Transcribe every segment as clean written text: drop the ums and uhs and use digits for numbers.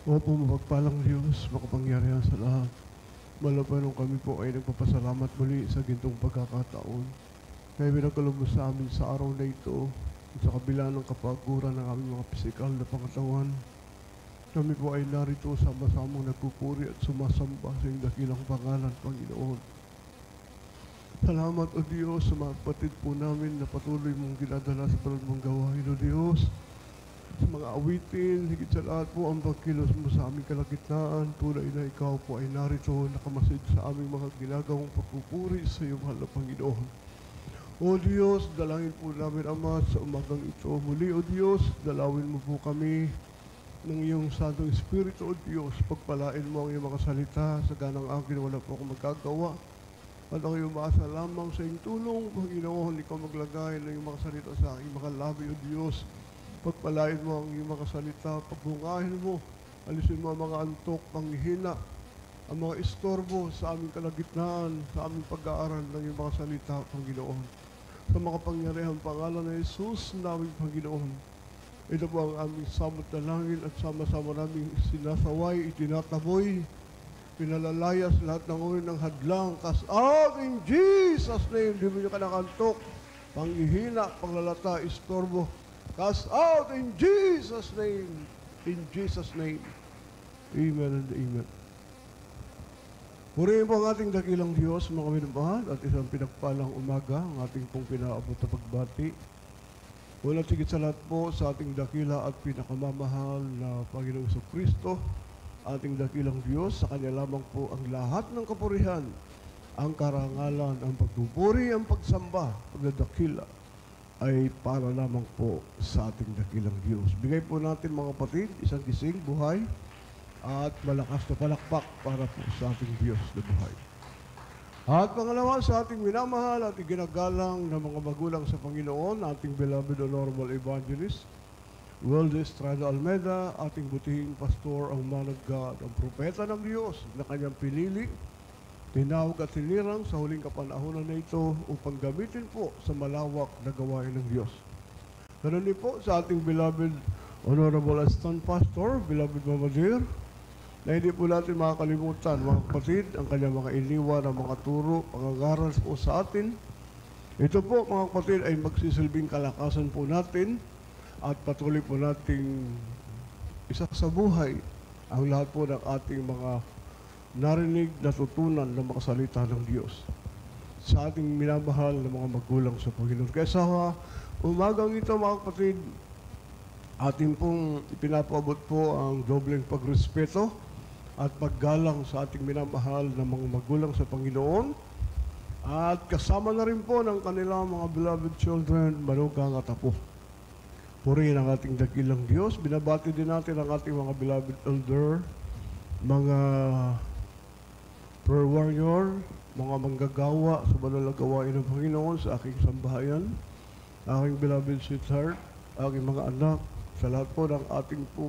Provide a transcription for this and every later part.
Opo, mapagpalang Diyos, makapangyarihan sa lahat. Malapanong kami po ay nagpapasalamat muli sa gintong pagkakataon. Kaya binagkaloob mo sa amin sa araw na ito, sa kabila ng kapaguran ng aming mga pisikal na pangatawan. Kami po ay narito sama-samang nagpupuri at sumasamba sa iyong dakilang pangalan, Panginoon. Salamat, O Diyos, sa mga kapatid po namin na patuloy mong ginadala sa banal mong gawain, O Diyos. Sa mga awitin, higit sa lahat po ang pagkilos mo sa aming kalagitnaan, tunay na ikaw po ay narito, nakamasid sa aming mga ginagawang pagpupuri sa iyong mahal na Panginoon. O Diyos, dalangin po namin, Ama, sa umagang ito. Muli, O Diyos, dalawin mo po kami ng iyong Santong Espiritu, O Diyos. Pagpalain mo ang iyong mga salita, sa ganang akin wala po akong magagawa. At ako'y umaasa lamang sa iyong tulong, Panginoon, ikaw maglagay ng iyong mga salita sa aking mga labi, O Diyos. Pagpalain mo ang iyong mga salita, pagbungahin mo, alisin mo ang mga antok, panghihina, ang mga istorbo sa aming kalagitnaan, sa aming pag-aaral ng iyong mga salita, Panginoon. Sa makapangyarihang pangalan ng Jesus, naming Panginoon. Ito po ang aming samot na langin at sama-sama namin sinasaway, itinataboy, pinalalayas lahat ng uri ng hadlang. Cast out in Jesus' name, di mo nyo ka nakantok, panghihina, panglalata, istorbo. Cast out in Jesus' name. In Jesus' name. Amen and amen. Purihin po ang ating dakilang Diyos, mga minamahal, at isang pinagpalang umaga, ang ating pong pinaabot na pagbati. Walang sigit sa lahat po sa ating dakila at pinakamamahal na Panginoong Kristo, ating dakilang Diyos, sa Kanya lamang po ang lahat ng kapurihan, ang karangalan, ang pagpupuri, ang pagsamba, pagdadakila, ay para lamang po sa ating dakilang Diyos. Bigay po natin, mga kapatid, isang gising, buhay, at malakas na palakpak para po sa ating Diyos na buhay. At pangalawa, sa ating minamahal at iginagalang na mga magulang sa Panginoon, ating beloved Honorable Evangelist, World Estrada Almeida, ating butihing pastor, ang man of God, ang propeta ng Diyos na kanyang pinili, tinawag at tinirang sa huling kapanahonan na ito upang gamitin po sa malawak na gawain ng Diyos. Ganun din po sa ating beloved Honorable Assistant Pastor, beloved Mama Dear, na hindi po natin makakalimutan, mga kapatid, ang kanyang mga iniwan, ang mga turo, pangangaral po sa atin. Ito po, mga kapatid, ay magsisilbing kalakasan po natin at patuloy po nating isa sa buhay ang lahat po ng ating mga narinig, natutunan ng mga salita ng Diyos sa ating minamahal na mga magulang sa Panginoon. Kaya sa umagang ito, mga kapatid, ating pong ipinapaabot po ang dobleng pagrespeto at paggalang sa ating minamahal na mga magulang sa Panginoon, at kasama na rin po ng kanilang mga beloved children, manugang at apo. Purihin ang ating dakilang Diyos. Binabati din natin ang ating mga beloved elder, mga prayer warrior, mga manggagawa sa banal na gawain ng Panginoon sa aking sambahayan, aking beloved sweetheart, aking mga anak, sa lahat po ng ating po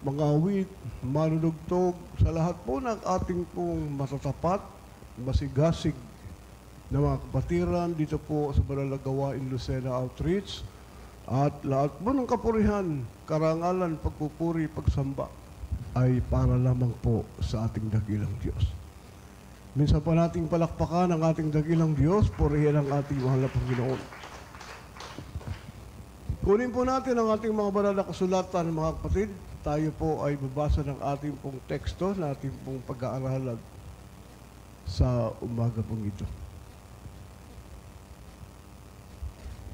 mga awit, manunugtog, sa lahat po ng ating pong matatapat, masigasig na mga kapatiran dito po sa banal na gawain Lucena Outreach, at lahat po ng kapurihan, karangalan, pagpupuri, pagsamba ay para lamang po sa ating dakilang Diyos. Minsan pa nating palakpakan ang ating dakilang Diyos, purihin ang ating mahal na Panginoon. Kunin po natin ang ating mga banal na kasulatan, mga kapatid. Tayo po ay babasa ng ating pong teksto na ating pong pag-aaralan sa umaga pong ito.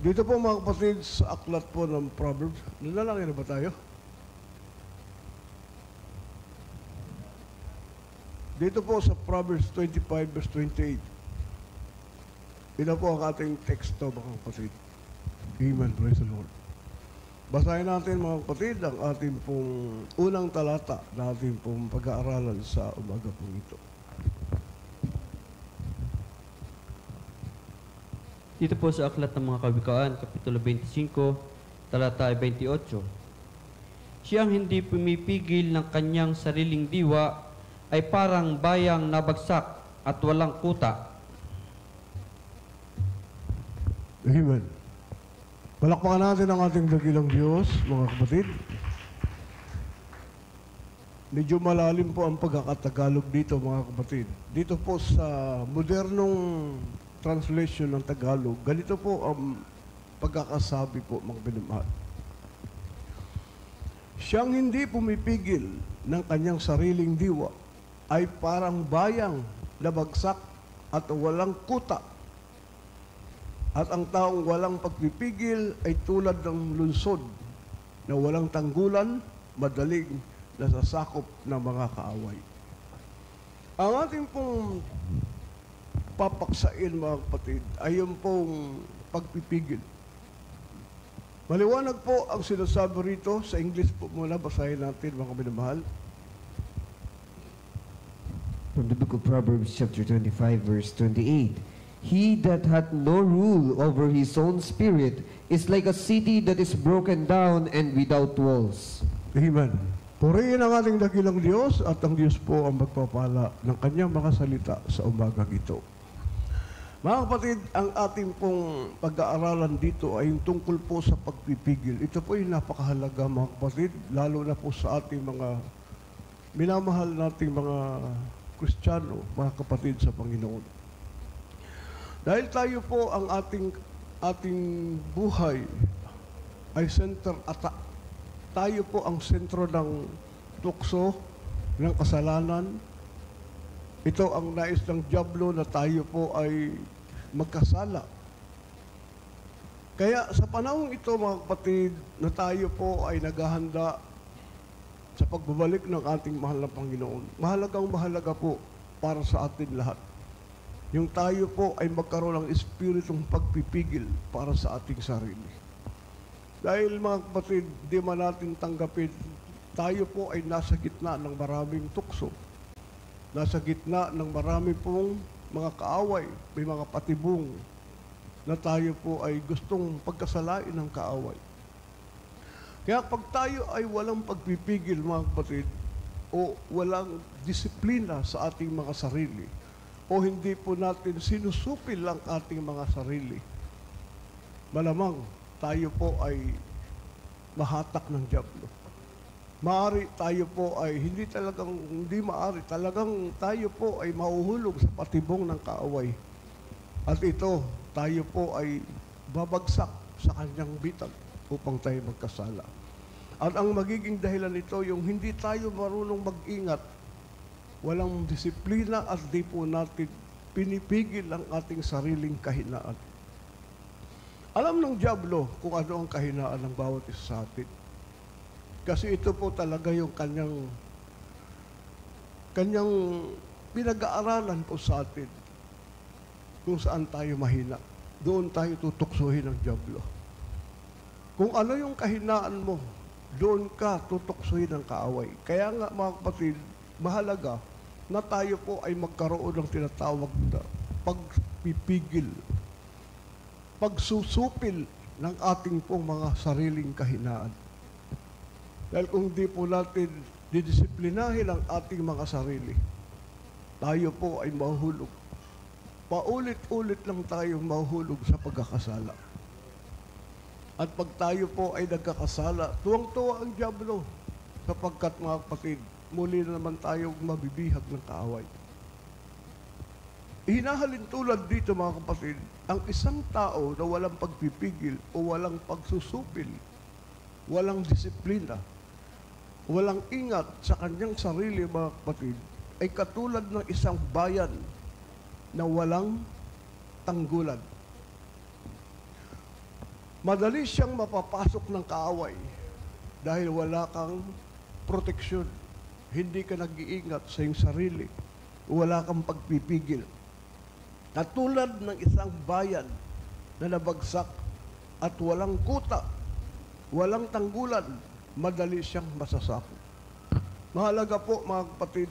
Dito po, mga kapatid, sa aklat po ng Proverbs, nalalangin na ba tayo? Dito po sa Proverbs 25 verse 28. Ito po ang ating teksto, mga kapatid. Amen. Praise the Lord. Basahin natin, mga kapatid, ang ating pong unang talata na ating pong pag-aaralan sa umaga pong ito. Dito po sa Aklat ng mga Kawikaan, Kapitulo 25, talata 28. Siyang hindi pumipigil ng kanyang sariling diwa ay parang bayang nabagsak at walang kuta. Amen. Palakpakan natin ang ating dakilang Diyos, mga kapatid. medyo malalim po ang pagkakatagalog dito, mga kapatid. Dito po sa modernong translation ng Tagalog, ganito po ang pagkakasabi po, mga pinamahal. Siyang hindi pumipigil ng kanyang sariling diwa ay parang bayang na bagsak at walang kuta. At ang taong walang pagpipigil ay tulad ng lunsod na walang tanggulan, madaling nasasakop ng mga kaaway. Ang ating pong papaksain, mga kapatid, ay yung pong pagpipigil. Maliwanag po ang sinasabi rito. Sa English po muna, basahin natin, mga minamahal. From the book of Proverbs chapter 25 verse 28. He that hath no rule over his own spirit is like a city that is broken down and without walls. Amen. Purihin ang ating dakilang Diyos at ang Diyos po ang magpapala ng kanyang mga salita sa umagang ito. Mga kapatid, ang ating pong pag-aaralan dito ay yung tungkol po sa pagpipigil. Ito po ay napakahalaga, mga kapatid, lalo na po sa ating mga minamahal nating mga Kristiyano, mga kapatid sa Panginoon. Dahil tayo po ang ating buhay ay center at tayo po ang sentro ng tukso ng kasalanan. Ito ang nais ng dyablo na tayo po ay magkasala. Kaya sa panahong ito, mga kapatid, na tayo po ay naghahanda sa pagbabalik ng ating mahal na Panginoon, mahalaga po para sa atin lahat. Yung tayo po ay magkaroon ng espiritong pagpipigil para sa ating sarili. Dahil, mga kapatid, di man natin tanggapin, tayo po ay nasa gitna ng maraming tukso. Nasa gitna ng marami pong mga kaaway, may mga patibong na tayo po ay gustong pagkasalain ng kaaway. Kaya pag tayo ay walang pagpipigil, mga kapatid, o walang disiplina sa ating mga sarili, o hindi po natin sinusupil ang ating mga sarili, malamang tayo po ay mahatak ng dyablo. Maari tayo po ay hindi maari, talagang tayo po ay mahuhulog sa patibong ng kaaway. At ito, tayo po ay babagsak sa kanyang bitag upang tayo magkasala. At ang magiging dahilan nito, yung hindi tayo marunong mag-ingat, walang disiplina at di po natin pinipigil ang ating sariling kahinaan. Alam ng dyablo kung ano ang kahinaan ng bawat isa sa atin. Kasi ito po talaga yung kanyang pinag-aaralan po sa atin. Kung saan tayo mahina, doon tayo tutuksohin ng dyablo. Kung ano yung kahinaan mo, doon ka tutuksohin ng kaaway. Kaya nga, mga kapatid, mahalaga na tayo po ay magkaroon ng tinatawag na pagpipigil, pagsusupil ng ating pong mga sariling kahinaan. Dahil kung di po natin didisiplinahin ang ating mga sarili, tayo po ay mahuhulog. Paulit-ulit lang tayo mahuhulog sa pagkakasala. At pag tayo po ay nagkakasala, tuwang-tuwa ang dyablo, sapagkat, mga kapatid, muli na naman tayong mabibihag ng kaaway. Hinahalin tulad dito, mga kapatid, ang isang tao na walang pagpipigil o walang pagsusupil, walang disiplina, walang ingat sa kanyang sarili, mga kapatid, ay katulad ng isang bayan na walang tanggulan. Madali siyang mapapasok ng kaaway dahil wala kang proteksyon. Hindi ka nag-iingat sa iyong sarili. Wala kang pagpipigil. Katulad ng isang bayan na nabagsak at walang kuta, walang tanggulan, madali siyang masasakop. Mahalaga po, mga kapatid,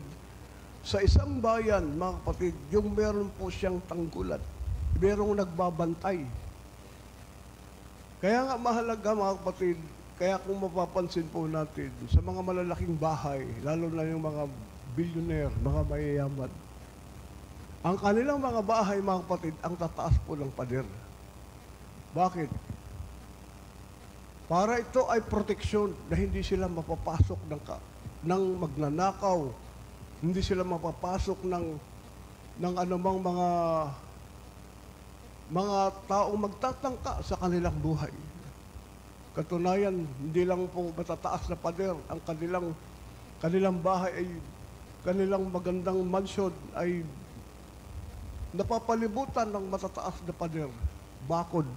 sa isang bayan, mga kapatid, yung meron po siyang tanggulan, merong nagbabantay. Kaya nga mahalaga, mga kapatid, kaya kung mapapansin po natin, sa mga malalaking bahay, lalo na yung mga billionaire, mga mayayaman, ang kanilang mga bahay, mga kapatid, ang tataas po ng pader. Bakit? Para ito ay proteksyon na hindi sila mapapasok ng magnanakaw, hindi sila mapapasok ng anumang mga taong magtatangka sa kanilang buhay. Katunayan, hindi lang po matataas na pader ang kanilang bahay ay kanilang magandang mansyon ay napapalibutan ng matataas na pader, bakod.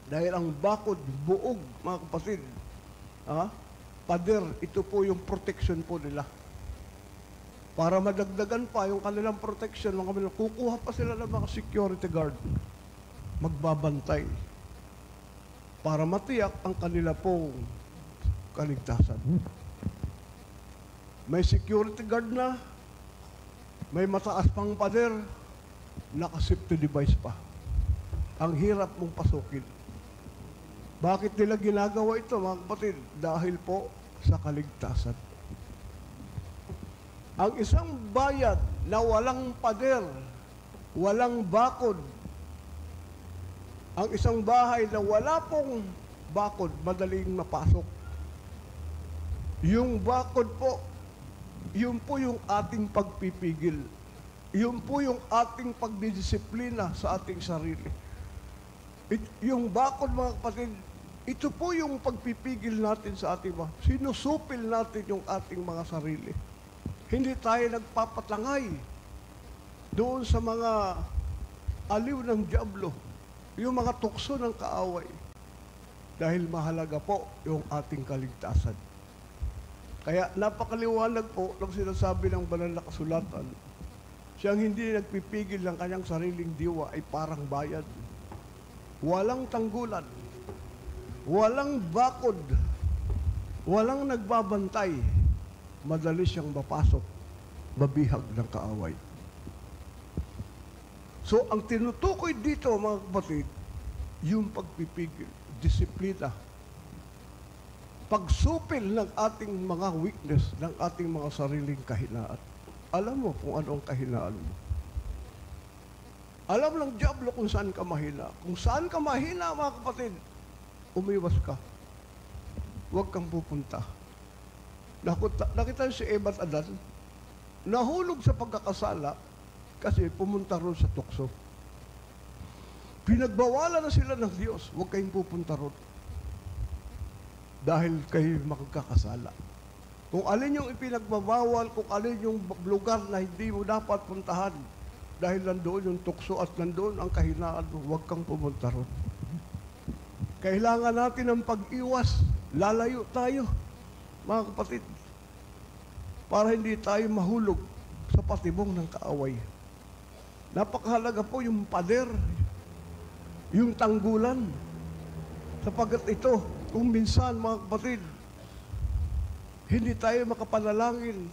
Dahil ang bakod, buog, mga kapatid. Pader, ito po yung protection po nila. Para madagdagan pa yung kanilang protection, kukuha pa sila ng mga security guard. Magbabantay. Para matiyak ang kanila pong kaligtasan. May security guard na, may mataas pang pader, naka-safety device pa. Ang hirap mong pasukin. Bakit nila ginagawa ito, mga kapatid? Dahil po sa kaligtasan. Ang isang bayan na walang pader, walang bakod, ang isang bahay na wala pong bakod, madaling mapasok. Yung bakod po, yun po yung ating pagpipigil. Yun po yung ating pagdidisiplina sa ating sarili. Yung bakod, mga kapatid, ito po yung pagpipigil natin sa ating sinusupil natin yung ating mga sarili. Hindi tayo nagpapatangay doon sa mga aliw ng dyablo, yung mga tukso ng kaaway. Dahil mahalaga po yung ating kaligtasan. Kaya napakaliwanag po ng sinasabi ng banal na kasulatan, siyang hindi nagpipigil ng kanyang sariling diwa ay parang bayad. Walang tanggulan, walang bakod, walang nagbabantay, madali siyang mapasok, mabihag ng kaaway. So, ang tinutukoy dito, mga kapatid, yung pagpipigil, disiplina, pagsupil ng ating mga weakness, ng ating mga sariling kahinaan. Alam mo kung ano ang kahinaan mo. Alam ng dyablo kung saan ka mahina. Kung saan ka mahina, mga kapatid, umiwas ka. Huwag kang pupunta. Nakita si Eva at Adan, nahulog sa pagkakasala kasi pumunta ron sa tukso. Pinagbawalan na sila ng Diyos, huwag kayong pupunta ron. Dahil kayo magkakasala. Kung alin yung ipinagbabawal, kung alin yung lugar na hindi mo dapat puntahan, dahil nandoon yung tukso at nandoon ang kahinaan mo, huwag kang pumunta ron. Kailangan natin ng pag-iwas. Lalayo tayo, mga kapatid, para hindi tayo mahulog sa patibong ng kaaway. Napakahalaga po yung pader, yung tanggulan, sapagkat ito, kung minsan, mga kapatid, hindi tayo makapanalangin,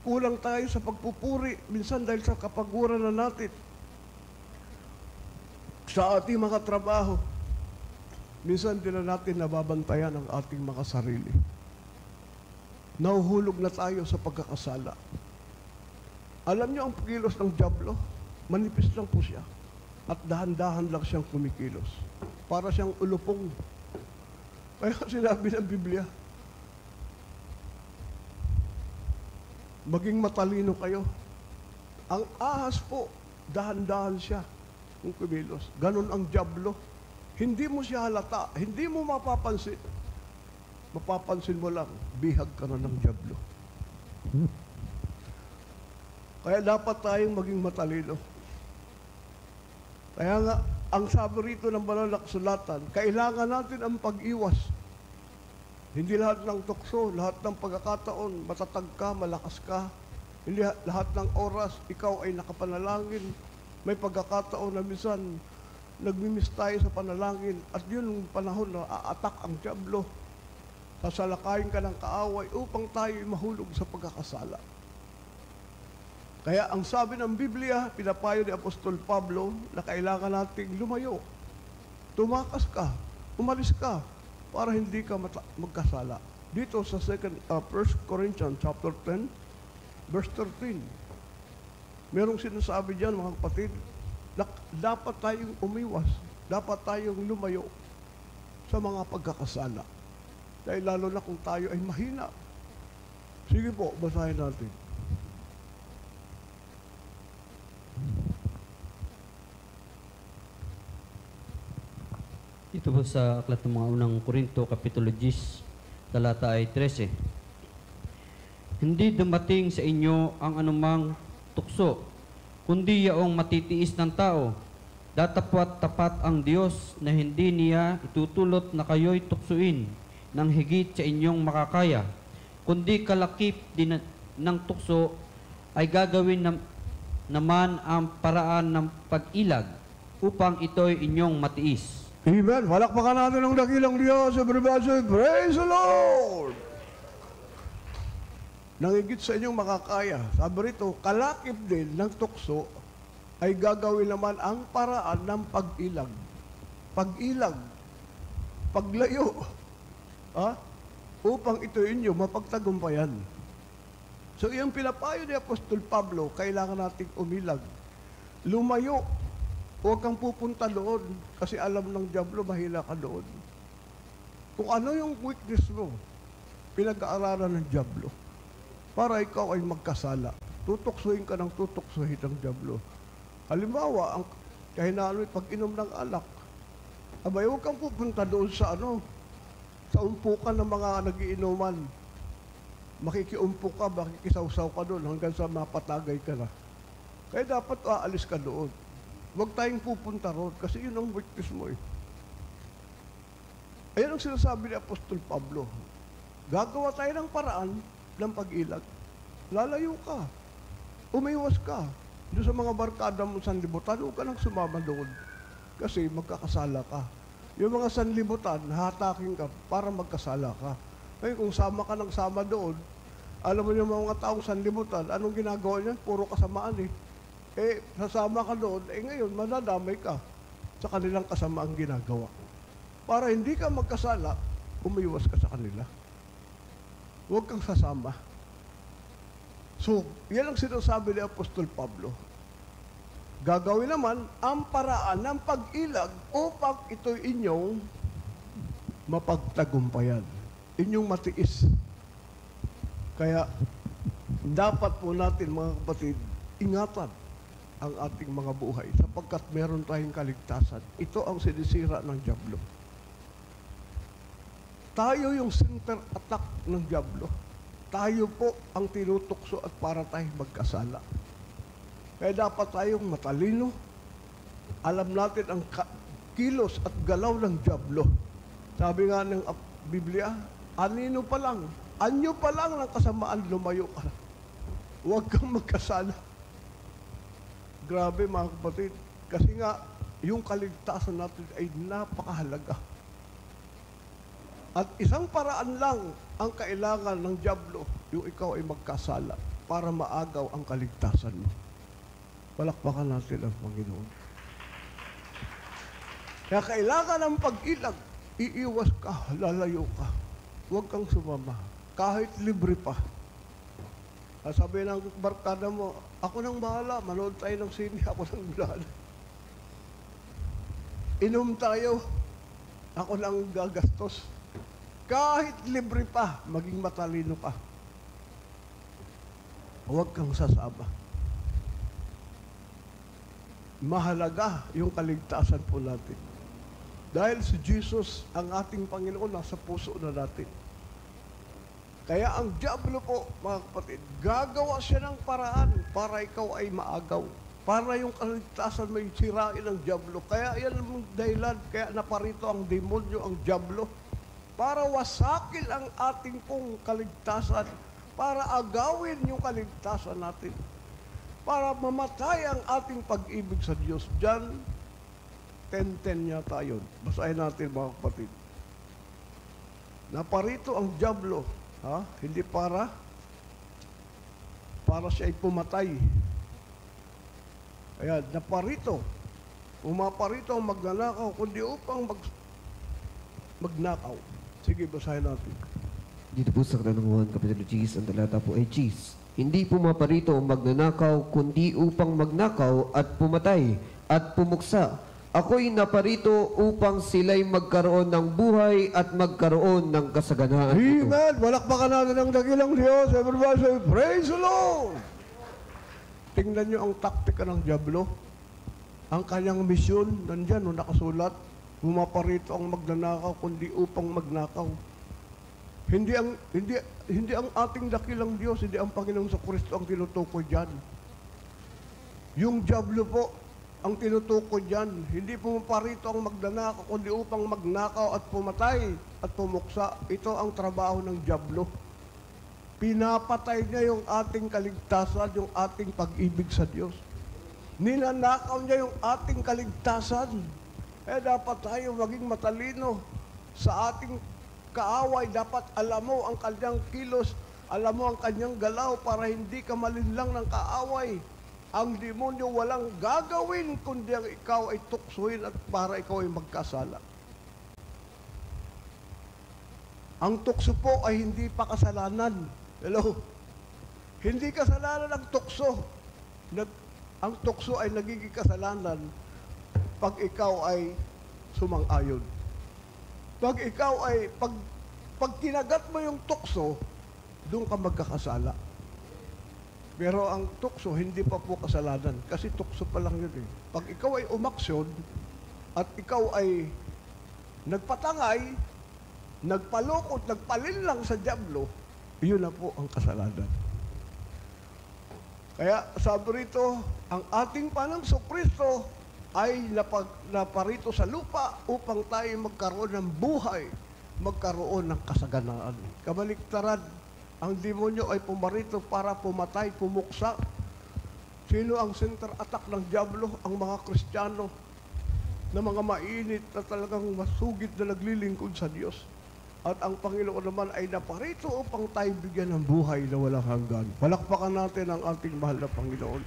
kulang tayo sa pagpupuri, minsan dahil sa kapaguran na natin, sa ating mga trabaho, minsan din na natin nababantayan ang ating mga sarili. Nahuhulog na tayo sa pagkakasala. Alam niyo ang kilos ng dyablo? Manipis lang po siya. At dahan-dahan lang siyang kumikilos. Para siyang ulupong. Kaya sinabi ng Biblia, maging matalino kayo. Ang ahas po, dahan-dahan siya kung kumilos. Ganon ang dyablo. Hindi mo siya halata, hindi mo mapapansin. Mapapansin mo lang, bihag ka na ng dyablo. Kaya dapat tayong maging matalino. Kaya nga, ang sabi rito ng banal na kasulatan, kailangan natin ang pag-iwas. Hindi lahat ng tukso, lahat ng pagkakataon, matatag ka, malakas ka. Hindi lahat ng oras, ikaw ay nakapanalangin. May pagkakataon na minsan, nagmimiss tayo sa panalangin at yun yung panahon na a-attack ang dyablo. Sasalakayin ka ng kaaway upang tayo mahulog sa pagkakasala. Kaya ang sabi ng Biblia, pinapayo ni Apostol Pablo na kailangan nating lumayo. Tumakas ka, umalis ka, para hindi ka magkasala. Dito sa 1 Corinthians chapter 10, verse 13, merong sinasabi dyan, mga kapatid, dapat tayong umiwas, dapat tayong lumayo sa mga pagkakasala. Dahil lalo na kung tayo ay mahina. Sige po, basahin natin. Ito po sa aklat ng mga unang Korinto, Kapitulo 10, talata ay 13. Hindi dumating sa inyo ang anumang tukso, kundi yaong matitiis ng tao. Datapwat tapat ang Diyos na hindi niya itutulot na kayo'y tuksuin ng higit sa inyong makakaya, kundi kalakip din ng tukso ay gagawin naman ang paraan ng pag-ilag upang ito'y inyong matiis. Amen. Palakpakan natin ang dakilang Diyos. Everybody say, praise the Lord! Nangigit sa inyong makakaya. Sabi rito, kalakip din ng tukso ay gagawin naman ang paraan ng pag-ilag. Pag-ilag. Paglayo. Ha? Upang ito inyo mapagtagumpayan. So, yung pinapayo ni Apostol Pablo, kailangan nating umilag. Lumayo. Huwag kang pupunta doon kasi alam ng Diablo, mahila ka doon. Kung ano yung weakness mo, pinag-aaralan ng Diablo para ikaw ay magkasala. Tutuksuhin ka ng tutuksuhin ng Diablo. Halimbawa, ang kahinaan mo pag-inom ng alak. Abay, huwag kang pupunta doon sa sa umpukan ng mga nagiinuman. Makikiumpok ka, makikisawsaw ka doon hanggang sa mapatagay ka na. Kaya dapat aalis ka doon. Huwag tayong pupunta roon kasi yun ang weakness mo eh. Ayan ang sinasabi ni Apostol Pablo. Gagawa tayo ng paraan ng pag-ilag. Lalayo ka. Umiwas ka. Doon sa mga barkada mo sanlibutan, huwag ka nang sumama doon. Kasi magkakasala ka. Yung mga sanlibutan, hatakin ka para magkasala ka. Ngayon kung sama ka ng sama doon, alam mo yung mga taong sanlibutan, anong ginagawa niyan? Puro kasamaan eh. Sasama ka doon, ngayon, madadamay ka sa kanilang kasamaang ginagawa. Para hindi ka magkasala, umiwas ka sa kanila. Huwag kang sasama. So, yan ang sinasabi ni Apostol Pablo. Gagawin naman ang paraan ng pag-ilag upang ito'y inyong mapagtagumpayan. Inyong matiis. Kaya, dapat po natin, mga kapatid, ingatan ang ating mga buhay sapagkat meron tayong kaligtasan. Ito ang sinisira ng Diablo. Tayo yung center attack ng Diablo. Tayo po ang tinutukso at para tayong magkasala. Kaya dapat tayong matalino. Alam natin ang kilos at galaw ng Diablo. Sabi nga ng Biblia, anyo pa lang ng kasamaan, lumayo ka. Huwag kang magkasala. Grabe mga kapatid, kasi nga yung kaligtasan natin ay napakahalaga. At isang paraan lang ang kailangan ng Diablo, yung ikaw ay magkasala para maagaw ang kaligtasan mo. Palakpakan natin ang Panginoon. Kaya kailangan ng pag-ilag, iiwas ka, lalayo ka. Huwag kang sumama, kahit libre pa. Sabi ng barkada mo, ako nang bahala, manood tayo ng sine, ako nang bahala. Inom tayo, ako nang gagastos. Kahit libre pa, maging matalino ka. Huwag kang sasama. Mahalaga yung kaligtasan po natin. Dahil si Jesus, ang ating Panginoon, nasa puso na natin. Kaya ang Diablo po, mga kapatid, gagawa siya ng paraan para ikaw ay maagaw. Para yung kaligtasan may sirain ng Diablo. Kaya yan ang dahilan, kaya naparito ang demonyo, ang Diablo. Para wasakin ang ating pong kaligtasan. Para agawin yung kaligtasan natin. Para mamatay ang ating pag-ibig sa Diyos. Diyan, 10:10 yata yun. Basahin natin mga kapatid. Naparito ang Diablo. Hindi para siya ay pumatay. Ayan, naparito. Umaparito ang magnanakaw, kundi upang magnakaw. Sige, basahin natin. Dito po sa Katanungan, Kapitulo 10, ang talata po ay 10. Hindi pumaparito ang magnanakaw, kundi upang magnakaw at pumatay at pumuksa. Ako'y naparito upang sila'y magkaroon ng buhay at magkaroon ng kasaganaan. Amen! Walakpakan natin ang dakilang Diyos. Everybody say, praise the Lord! Tingnan nyo ang taktika ng Diablo. Ang kanyang misyon, nandyan, nakasulat, pumaparito ang magnanakaw, kundi upang magnakaw. Hindi ang ating dakilang Diyos, hindi ang Panginoong Kristo ang tinutukoy dyan. Yung Diablo po, ang tinutukoy dyan, hindi pumaparito ang magnanakaw, kundi upang magnakaw at pumatay at pumuksa. Ito ang trabaho ng Diablo. Pinapatay niya yung ating kaligtasan, yung ating pag-ibig sa Diyos. Ninanakaw niya yung ating kaligtasan. Dapat tayo maging matalino sa ating kaaway. Dapat alam mo ang kanyang kilos, alam mo ang kanyang galaw para hindi ka malinlang ng kaaway. Ang demonyo walang gagawin kundi ang ikaw ay tuksuin at para ikaw ay magkasala. Ang tukso po ay hindi pa kasalanan. Hello? Hindi kasalanan ang tukso. Ang tukso ay nagiging kasalanan pag ikaw ay sumang-ayon. Pag ikaw ay, pag kinagat mo yung tukso, doon ka magkakasala. Pero ang tukso, hindi pa po kasalanan. Kasi tukso pa lang yun eh. Pag ikaw ay umaksyon, at ikaw ay nagpatangay, nagpalukot, nagpalinlang sa Diablo, yun na po ang kasalanan. Kaya sabi rito, ang ating Panginoong Kristo ay naparito sa lupa upang tayo magkaroon ng buhay, magkaroon ng kasaganaan. Kabaliktaran, ang demonyo ay pumarito para pumatay, pumuksa. Sino ang center attack ng Diablo? Ang mga Kristiyano na mga mainit na talagang masugid na naglilingkod sa Diyos. At ang Panginoon naman ay naparito upang tayo bigyan ng buhay na walang hanggan. Palakpakan natin ang ating mahal na Panginoon.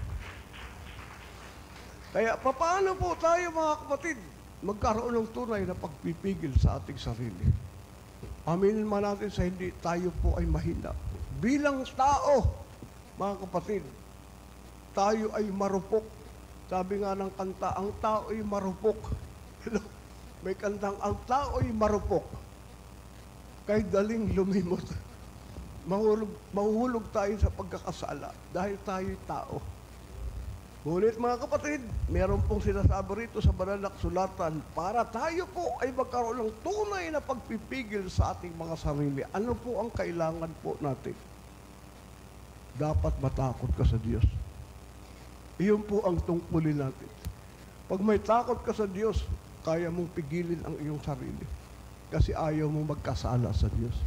Kaya paano po tayo mga kapatid magkaroon ng tunay na pagpipigil sa ating sarili? Aminin man natin sa hindi tayo po ay mahina. Bilang tao, mga kapatid, tayo ay marupok. Sabi nga ng kanta, ang tao ay marupok. May kantang, ang tao ay marupok. Kay daling lumimot. Mahuhulog tayo sa pagkakasala dahil tayo'y tao. Ngunit mga kapatid, meron pong sinasabi rito sa banal na kasulatan para tayo po ay magkaroon ng tunay na pagpipigil sa ating mga sarili. Ano po ang kailangan po natin? Dapat matakot ka sa Diyos. Iyon po ang tungkulin natin. Pag may takot ka sa Diyos, kaya mong pigilin ang iyong sarili. Kasi ayaw mong magkasala sa Diyos.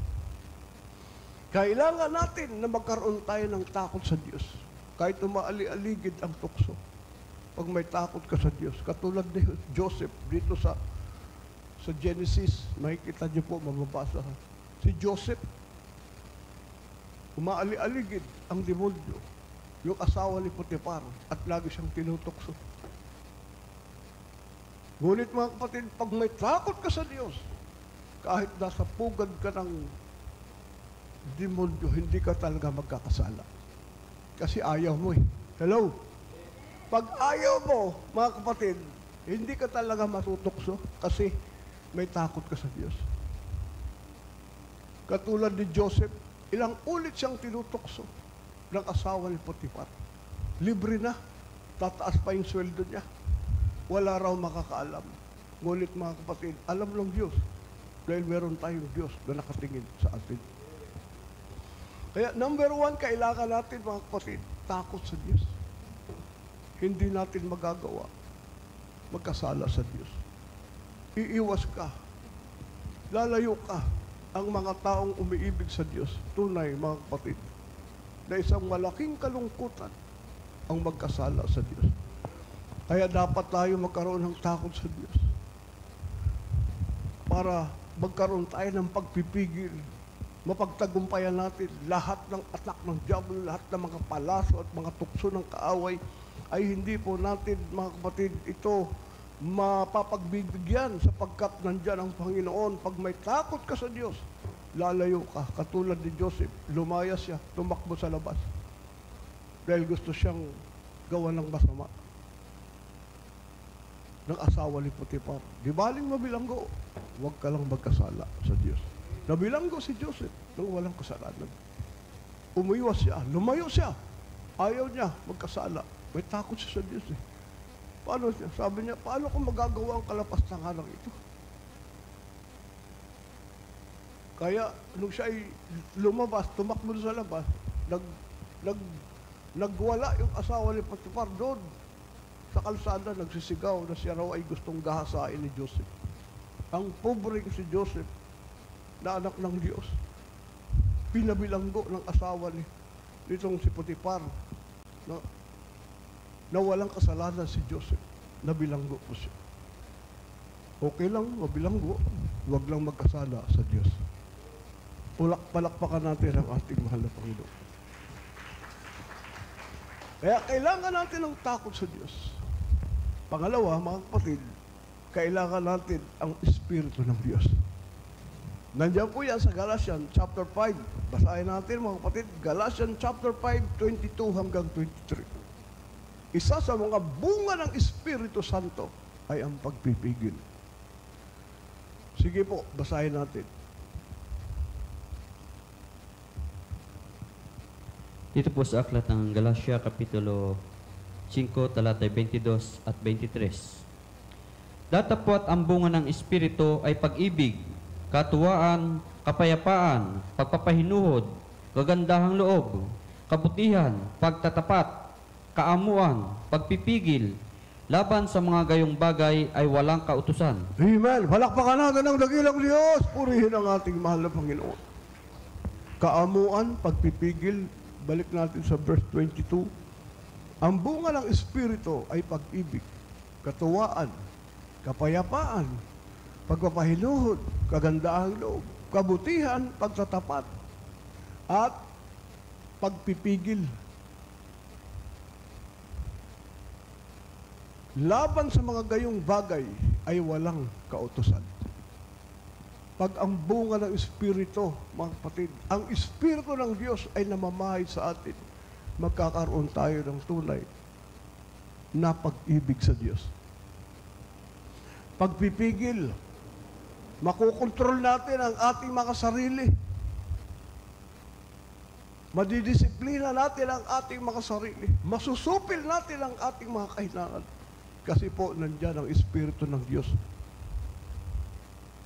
Kailangan natin na magkaroon tayo ng takot sa Diyos. Kahit umaali-aligid ang tukso. Pag may takot ka sa Diyos. Katulad ni Joseph dito sa Genesis, makikita niyo po, mababasa. Si Joseph, umaali-aligid ang demonyo, yung asawa ni Potiphar, at lagi siyang tinutokso. Ngunit mga kapatid, pag may takot ka sa Diyos, kahit nasa pugad ka ng demonyo, hindi ka talaga magkakasala. Kasi ayaw mo eh. Hello? Pag ayaw mo, mga kapatid, hindi ka talaga matutokso kasi may takot ka sa Diyos. Katulad ni Joseph, ilang ulit siyang tinutokso ng asawa ni Potiphar. Libre na. Tataas pa yung sweldo niya. Wala raw makakaalam. Ngunit mga kapatid, alam ng Diyos dahil meron tayong Diyos na nakatingin sa atin. Kaya number one, kailangan natin mga kapatid, takot sa Diyos. Hindi natin magagawa magkasala sa Diyos. Iiwas ka. Lalayo ka. Ang mga taong umiibig sa Diyos, tunay mga kapatid, na isang malaking kalungkutan ang magkasala sa Diyos. Kaya dapat tayo magkaroon ng takot sa Diyos para magkaroon tayo ng pagpipigil. Mapagtagumpayan natin lahat ng attack ng Diablo, lahat ng mga palaso at mga tukso ng kaaway ay hindi po natin, mga kapatid, ito mapapagbibigyan sapagkat nandyan ang Panginoon. Pag may takot ka sa Diyos, lalayo ka. Katulad ni Joseph, lumayas siya, tumakbo sa labas dahil gusto siyang gawa ng masama. ng asawa ni Potiphar. Di baling mabilanggo, huwag ka lang magkasala sa Diyos. Nabilanggo si Joseph nang walang kasalanan. Umiwas siya, lumayo siya. Ayaw niya magkasala. May takot siya sa Diyos eh. Paano siya? Sabi niya, paano ko magagawa ang kalapastangan ng ito? Kaya, nung siya ay lumabas, tumakbo sa labas, nagwala yung asawa ni Potiphar doon sa kalsada, nagsisigaw na siya raw ay gustong gahasain ni Joseph. Ang pobreng si Joseph, na anak ng Diyos, pinabilanggo ng asawa nitong si Potiphar, na walang kasalanan si Joseph, nabilanggo po siya. Okay lang, mabilanggo, huwag lang magkasala sa Diyos. Palakpakan natin ang ating mahal na Panginoon. Kaya kailangan natin ng takot sa Diyos. Pangalawa, mga kapatid, kailangan natin ang Espiritu ng Diyos. Nandiyan po yan sa Galatians chapter 5. Basahin natin mga kapatid, Galatians chapter 5, 22 hanggang 23. Isa sa mga bunga ng Espiritu Santo ay ang pagpipigil. Sige po, basahin natin. Dito po sa aklat ng Galatia, Kapitulo 5, talatay 22 at 23. Datapwat ang bunga ng Espiritu ay pag-ibig, katuwaan, kapayapaan, pagpapahinuhod, kagandahang loob, kabutihan, pagtatapat, kaamuan, pagpipigil, laban sa mga gayong bagay ay walang kautusan. Amen. Palakpakan natin ang dakilang Diyos. Purihin ang ating mahal na Panginoon. Kaamuan, pagpipigil, balik natin sa verse 22. Ang bunga ng Espiritu ay pag-ibig, katuwaan, kapayapaan, pagpapahinuhod, kagandahang loob, kabutihan, pagtatapat, at pagpipigil. Laban sa mga gayong bagay ay walang kautusan. Pag ang bunga ng Espiritu, mga kapatid, ang Espiritu ng Diyos ay namamahay sa atin, magkakaroon tayo ng tunay na pag-ibig sa Diyos. Pagpipigil, makukontrol natin ang ating mga sarili. Madidisiplina natin ang ating mga sarili. Masusupil natin ang ating mga kahinaan. Kasi po, nandiyan ang Espiritu ng Diyos.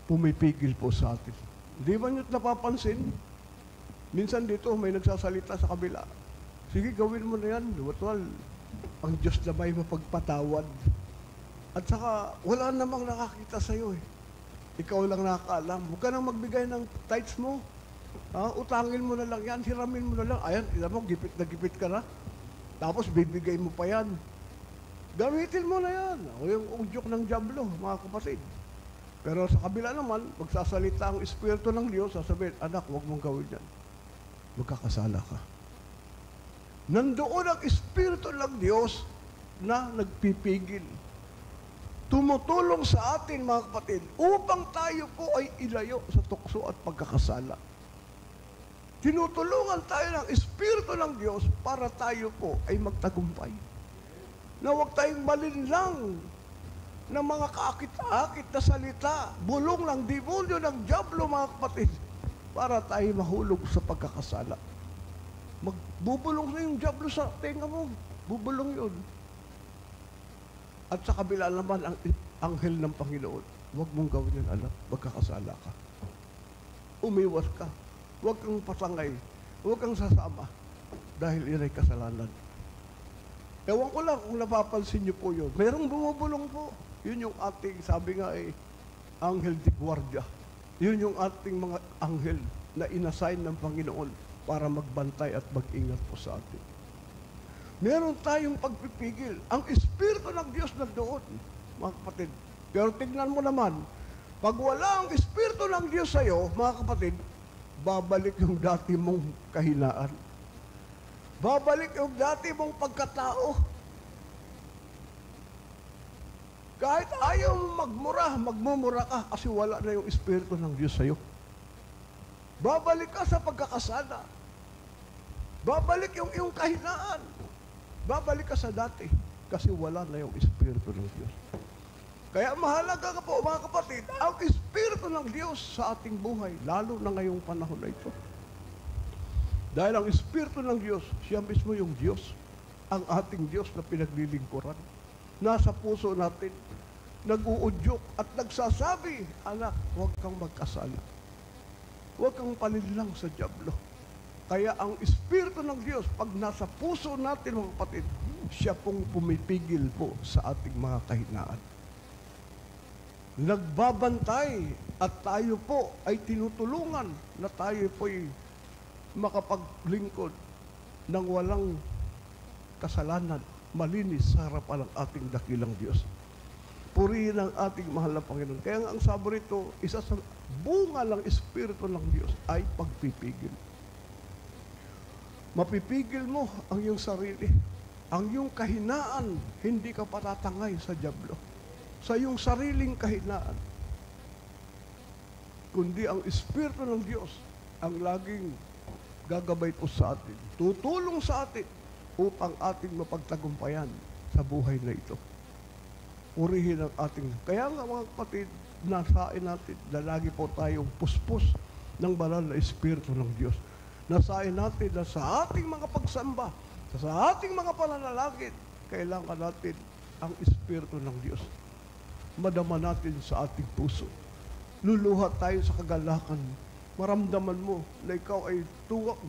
Pumipigil po sa atin. Di ba nyo't napapansin? Minsan dito may nagsasalita sa kabila. Sige, gawin mo na yan. Well, ang Diyos na may mapagpatawad. At saka, wala namang nakakita sa'yo eh. Ikaw lang nakakaalam. Huwag ka nang magbigay ng tithes mo. Utangin mo na lang yan, hiramin mo na lang. Ayan, alam mo, gipit na gipit ka na. Tapos bibigay mo pa yan. Gamitin mo na yan. O yung udyok ng diablo, mga kapatid. Pero sa kabila naman, magsasalita ang Espiritu ng Diyos, sasabihin, anak, huwag mong gawin yan. Magkakasala ka. Nandoon ang Espiritu ng Diyos na nagpipigil. Tumutulong sa atin, mga kapatid, upang tayo po ay ilayo sa tukso at pagkakasala. Tinutulungan tayo ng Espiritu ng Diyos para tayo po ay magtagumpay. Na huwag tayong malinlang ng mga kaakit-akit na salita, bulong ng demonyo ng diablo, mga kapatid, para tayo mahulog sa pagkakasala. Magbubulong na yung diablo sa tenga mo. Bubulong yun. At sa kabila naman ang anghel ng Panginoon, huwag mong gawin yan, anak, magkakasala ka. Umiwas ka. Huwag kang pasangay. Huwag kang sasama. Dahil yun ay kasalanan. Ewan ko lang kung napapansin niyo po yun. Merong bumubulong po. Yun yung ating, sabi nga anghel de guardia. Yun yung ating mga anghel na inassign ng Panginoon para magbantay at mag-ingat po sa atin. Meron tayong pagpipigil. Ang Espiritu ng Diyos na doon, mga kapatid. Pero tignan mo naman, pag wala ang Espiritu ng Diyos sa'yo, mga kapatid, babalik yung dati mong kahinaan. Babalik yung dati mong pagkatao. Kahit ayaw magmumura ka kasi wala na yung Espiritu ng Diyos sa'yo. Babalik ka sa pagkakasala. Babalik yung iyong kahinaan. Babalik ka sa dati kasi wala na yung Espiritu ng Diyos. Kaya mahalaga ka po, mga kapatid, ang Espiritu ng Diyos sa ating buhay, lalo na ngayong panahon na ito. Dahil ang Espiritu ng Diyos, siya mismo yung Diyos, ang ating Diyos na pinaglilingkuran. Nasa puso natin, nag-uudyok at nagsasabi, anak, huwag kang magkasala. Huwag kang palinlang sa dyablo. Kaya ang Espiritu ng Diyos, pag nasa puso natin, mga kapatid, siya pong pumipigil po sa ating mga kahinaan. Nagbabantay at tayo po ay tinutulungan na tayo po'y makapaglingkod ng walang kasalanan, malinis sa harapan ng ating dakilang Diyos. Purihin ang ating mahal na Panginoon. Kaya nga ang sabi rito, isa sa bunga ng Espiritu ng Diyos ay pagpipigil. Mapipigil mo ang iyong sarili. Ang iyong kahinaan, hindi ka patatangay sa dyablo. Sa iyong sariling kahinaan. Kundi ang Espiritu ng Diyos ang laging gagabay po sa atin. Tutulong sa atin upang ating mapagtagumpayan sa buhay na ito. Purihin ang ating... Kaya nga mga kapatid, nasain natin na lagi po tayong puspos ng banal na Espiritu ng Diyos. Nasain natin na sa ating mga pagsamba, sa ating mga pananalangin, kailangan natin ang Espiritu ng Diyos. Madama natin sa ating puso. Luluhat tayo sa kagalakan. Maramdaman mo na ikaw ay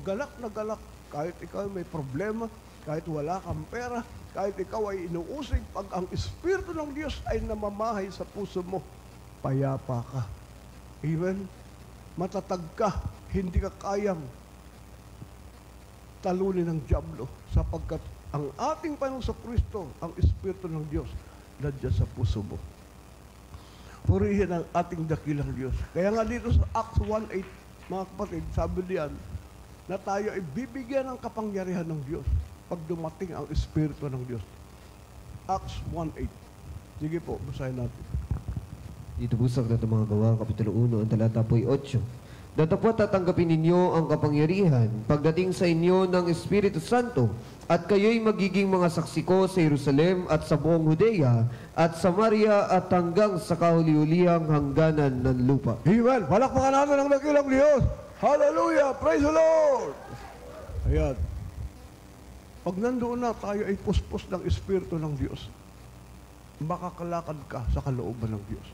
galak na galak kahit ikaw may problema, kahit wala kang pera, kahit ikaw ay inuusig, pag ang Espiritu ng Diyos ay namamahay sa puso mo, payapa ka. Amen? Matatag ka, hindi ka kayang talunin ng dyablo sapagkat ang ating Panginoon sa Kristo, ang Espiritu ng Diyos, nandiyan sa puso mo. Purihin ang ating dakilang Diyos. Kaya nga dito sa Acts 1:8, mga kapatid, sabi diyan na tayo ay bibigyan ng kapangyarihan ng Diyos pag dumating ang Espiritu ng Diyos. Acts 1:8. Sige po, basahin natin. Dito po sa Aklat ng mga Gawa, Kapitulo 1, ang talata po'y 8. Datapot tatanggapin ninyo ang kapangyarihan pagdating sa inyo ng Espiritu Santo, at kayo'y magiging mga saksi ko sa Jerusalem at sa buong Judea at Samaria at hanggang sa kahuli-hulihang hangganan ng lupa. Amen. Palakpakan natin ang dakilang Diyos. Hallelujah! Praise the Lord! Ayan. Pag nandoon na tayo ay puspos ng Espiritu ng Diyos, makakalakad ka sa kalooban ng Diyos.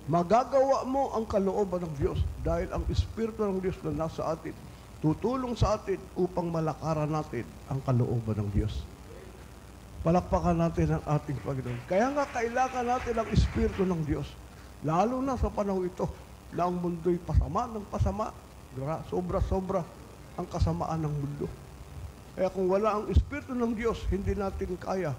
Magagawa mo ang kalooban ng Diyos dahil ang Espiritu ng Diyos na nasa atin, tutulong sa atin upang malakaran natin ang kalooban ng Diyos. Palakpakan natin ang ating Panginoon. Kaya nga kailangan natin ang Espiritu ng Diyos, lalo na sa panahon ito na ang mundo'y pasama ng pasama, sobra-sobra ang kasamaan ng mundo. Kaya kung wala ang Espiritu ng Diyos, hindi natin kaya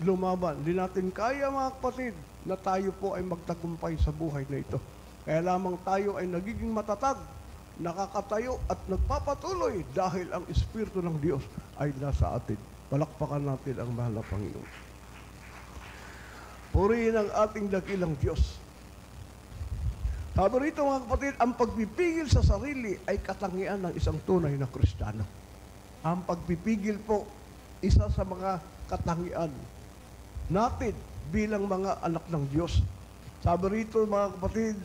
lumaban. Hindi natin kaya, mga kapatid, na tayo po ay magtagumpay sa buhay na ito. Kaya lamang tayo ay nagiging matatag, nakakatayo at nagpapatuloy dahil ang Espiritu ng Diyos ay nasa atin. Palakpakan natin ang mahal na Panginoon. Purihin ang ating dakilang Diyos. Sabi rito, mga kapatid, ang pagpipigil sa sarili ay katangian ng isang tunay na Kristiyano. Ang pagpipigil po, isa sa mga katangian natin bilang mga anak ng Diyos. Sabi rito, mga kapatid,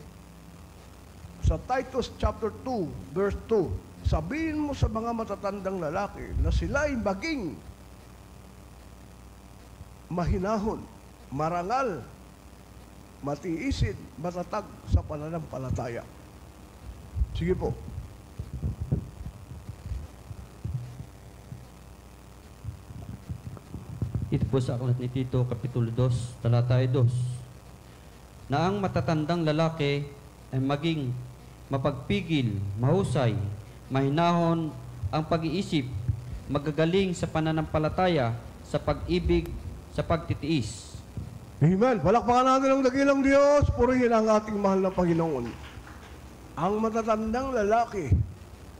sa Titus chapter 2, verse 2, sabihin mo sa mga matatandang lalaki na sila ay maging mahinahon, marangal, matiisin, matatag sa pananampalataya. Sige po. Ito po sa aklat ni Tito, Kapitulo 2, talata 2. Na ang matatandang lalaki ay maging mapagpigil, mahusay, mahinahon ang pag-iisip, magagaling sa pananampalataya, sa pag-ibig, sa pagtitiis. Amen. Palakpakan natin ang dakilang Diyos. Purihin ang ating mahal na Panginoon. Ang matatandang lalaki,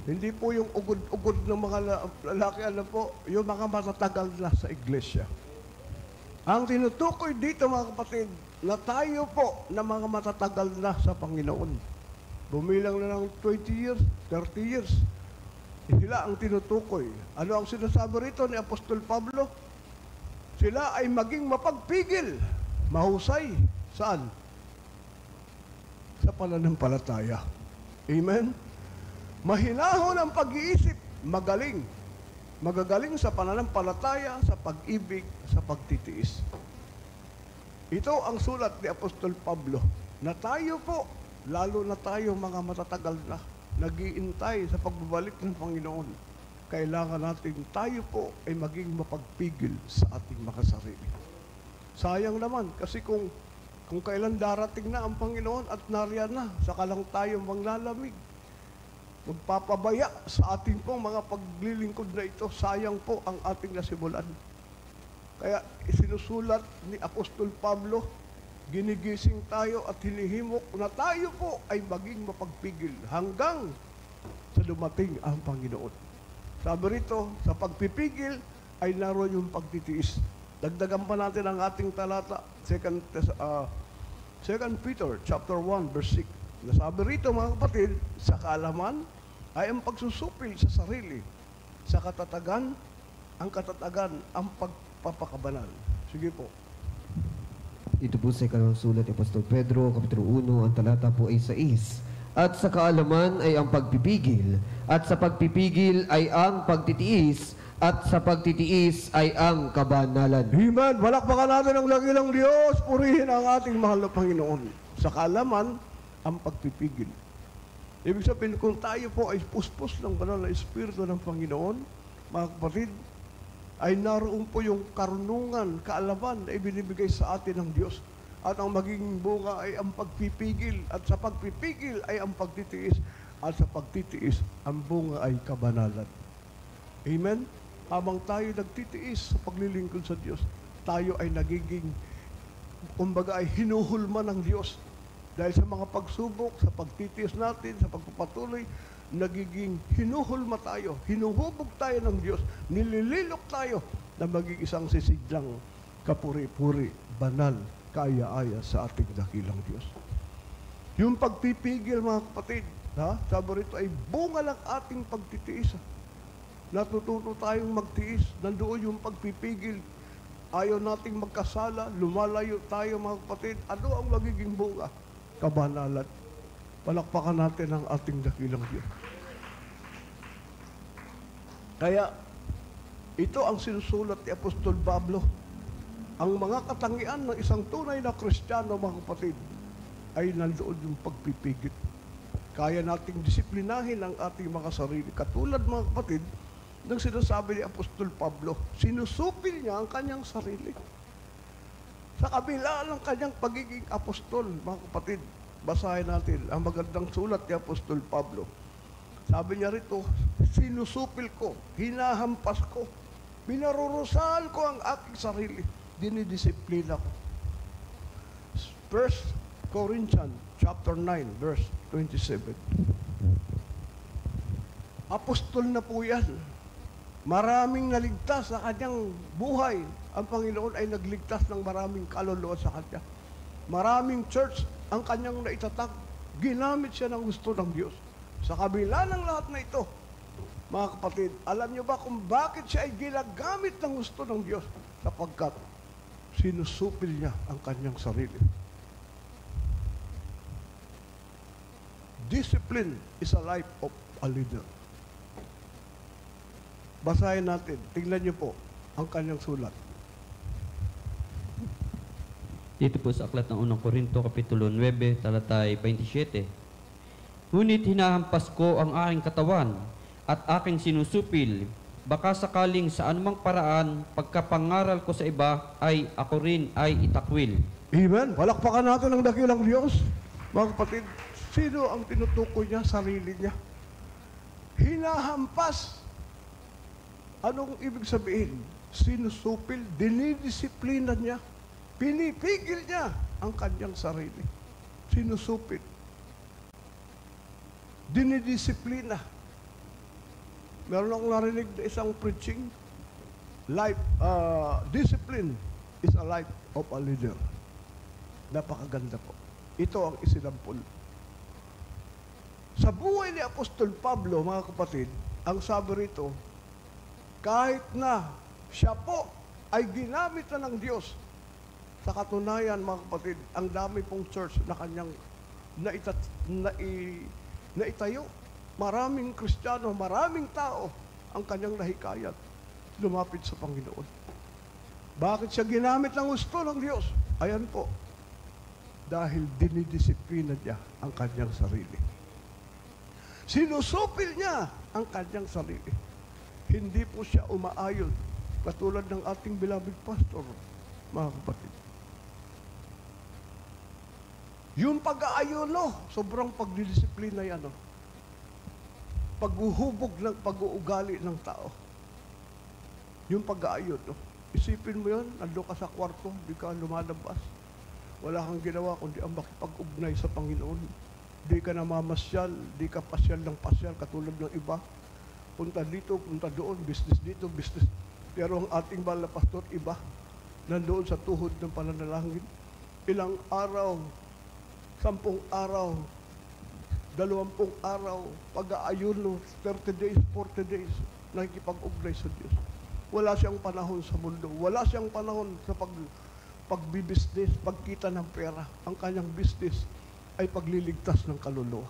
hindi po yung ugod-ugod ng mga lalaki, ano po, yung mga matatagal na sa iglesia. Ang tinutukoy dito, mga kapatid, na tayo po na mga matatagal na sa Panginoon. Bumilang na ng 20 years, 30 years. Sila ang tinutukoy. Ano ang sinasabi rito ni Apostol Pablo? Sila ay maging mapagpigil, mahusay, Saan? Sa pananampalataya. Amen? Mahinahon ang pag-iisip, magaling. Magagaling sa pananampalataya, sa pag-ibig, sa pagtitiis. Ito ang sulat ni Apostol Pablo, na tayo po, lalo na tayo mga matatagal na, nag-iintay sa pagbabalik ng Panginoon. Kailangan natin tayo po ay maging mapagpigil sa ating mga sarili. Sayang naman, kasi kung kailan darating na ang Panginoon at nariyan na, saka lang tayo manglalamig. Magpapabaya sa ating pong mga paglilingkod na ito, sayang po ang ating nasimulan. Kaya isinusulat ni Apostol Pablo, ginigising tayo at hinihimok na tayo po ay maging mapagpigil hanggang sa dumating ang Panginoon. Sabi rito, sa pagpipigil ay naroon yung pagtitiis. Dagdagan pa natin ang ating talata, 2 Peter chapter 1 verse 6. Nasabi rito mga kapatid, sa kaalaman ay ang pagsusupil sa sarili, sa katatagan, ang pagpapakabanal. Sige po. Ito po sa ikalawang sulat ni Apostol Pedro, Kapitulo 1, ang talata po ay 6. At sa kaalaman ay ang pagpipigil, at sa pagpipigil ay ang pagtitiis, at sa pagtitiis ay ang kabanalan. Amen. Walakpakan natin ang dakilang Diyos. Purihin ang ating mahal na Panginoon. Sa kaalaman, ang pagpipigil. Ibig sabihin, kung tayo po ay puspos ng banal na Espiritu ng Panginoon, mga kapatid, ay naroon po yung karunungan, kaalaman na ibinibigay sa atin ng Diyos. At ang magiging bunga ay ang pagpipigil. At sa pagpipigil ay ang pagtitiis. At sa pagtitiis, ang bunga ay kabanalan. Amen? Habang tayo nagtitiis sa paglilingkod sa Diyos, tayo ay nagiging, kumbaga ay hinuhulma ng Diyos. Dahil sa mga pagsubok, sa pagtitiis natin, sa pagpapatuloy, nagiging hinuhulma tayo, hinuhubog tayo ng Diyos, nilililok tayo na maging isang sisidlang kapuri-puri, banal, kaaya-aya sa ating dakilang Diyos. Yung pagpipigil, mga kapatid, sabi rito ay bunga ng ating pagtitiis. Natututo tayong magtiis, nandoon yung pagpipigil. Ayaw nating magkasala, lumalayo tayo mga kapatid. Ano ang magiging bunga? Kabanalan. Palakpakan natin ang ating dakilang Diyos. Kaya, ito ang sinusulat ni Apostol Pablo. Ang mga katangian ng isang tunay na Kristiyano, mga kapatid, ay nandoon yung pagpipigil. Kaya nating disiplinahin ang ating mga sarili. Katulad, mga kapatid, ng sinasabi ni Apostol Pablo, sinusupil niya ang kanyang sarili. Sa kabila ng kanyang pagiging apostol, mga kapatid, basahin natin ang magandang sulat ni Apostol Pablo. Sabi niya rito, sinusupil ko, hinahampas ko, pinarurusahan ko ang aking sarili, dinidisiplina ko. 1 Corinthians chapter 9, verse 27. Apostol na po yan. Maraming naligtas sa kanyang buhay. Ang Panginoon ay nagligtas ng maraming kaluluwa sa kanya. Maraming church ang kanyang naitatag. Ginamit siya ng gusto ng Diyos. Sa kabila ng lahat na ito, mga kapatid, alam niyo ba kung bakit siya ay ginagamit ng gusto ng Diyos? Sapagkat sinusupil niya ang kanyang sarili. Discipline is a life of a leader. Basahin natin. Tingnan niyo po ang kanyang sulat. Dito po sa aklat ng 1 Korinto, Kapitulo 9, talatay 27. Ngunit hinahampas ko ang aking katawan at aking sinusupil, baka sakaling sa anumang paraan, pagkapangaral ko sa iba, ay ako rin ay itakwil. Amen. Palakpakan natin ang dakilang Diyos. Mga kapatid, sino ang tinutukoy niya? Sarili niya. Hinahampas. Anong ibig sabihin? Sinusupil, dinidisiplina niya. Pinipigil niya ang kanyang sarili. Sinusupil. Dinidisiplina. Meron akong narinig na isang preaching. Discipline is a life of a leader. Napakaganda po. Ito ang isinampul. Sa buhay ni Apostol Pablo, mga kapatid, ang sabi rito, kahit na siya po ay ginamit na ng Diyos, Sa katunayan, mga kapatid, ang dami pong church na kanyang naitayo. Maraming Kristiyano, maraming tao ang kanyang nahikayat lumapit sa Panginoon. Bakit siya ginamit ng gusto ng Diyos? Ayan po, dahil dinidisiplina niya ang kanyang sarili. Sinusupil niya ang kanyang sarili. Hindi po siya umaayon, katulad ng ating beloved pastor, mga kapatid. Yung pag-aayono, sobrang pagdidisiplina yan. Paghuhubog ng pag-uugali ng tao. Yung pag-aayono. Isipin mo yun, nandun ka sa kwarto, di ka lumalabas. Wala kang ginawa kundi ang makipag-ugnay sa Panginoon. Di ka namamasyal, di ka pasyal ng pasyal katulad ng iba. Punta dito, punta doon, business dito, business. Pero ang ating mahal na pastor, iba. Nandoon sa tuhod ng pananalangin. Ilang araw, 10 araw, 20 araw, pag-aayuno, 30 days, 40 days, nakikipag-ugnay sa Diyos. Wala siyang panahon sa mundo. Wala siyang panahon sa pagbibusiness, pagkita ng pera. Ang kanyang business ay pagliligtas ng kaluluwa.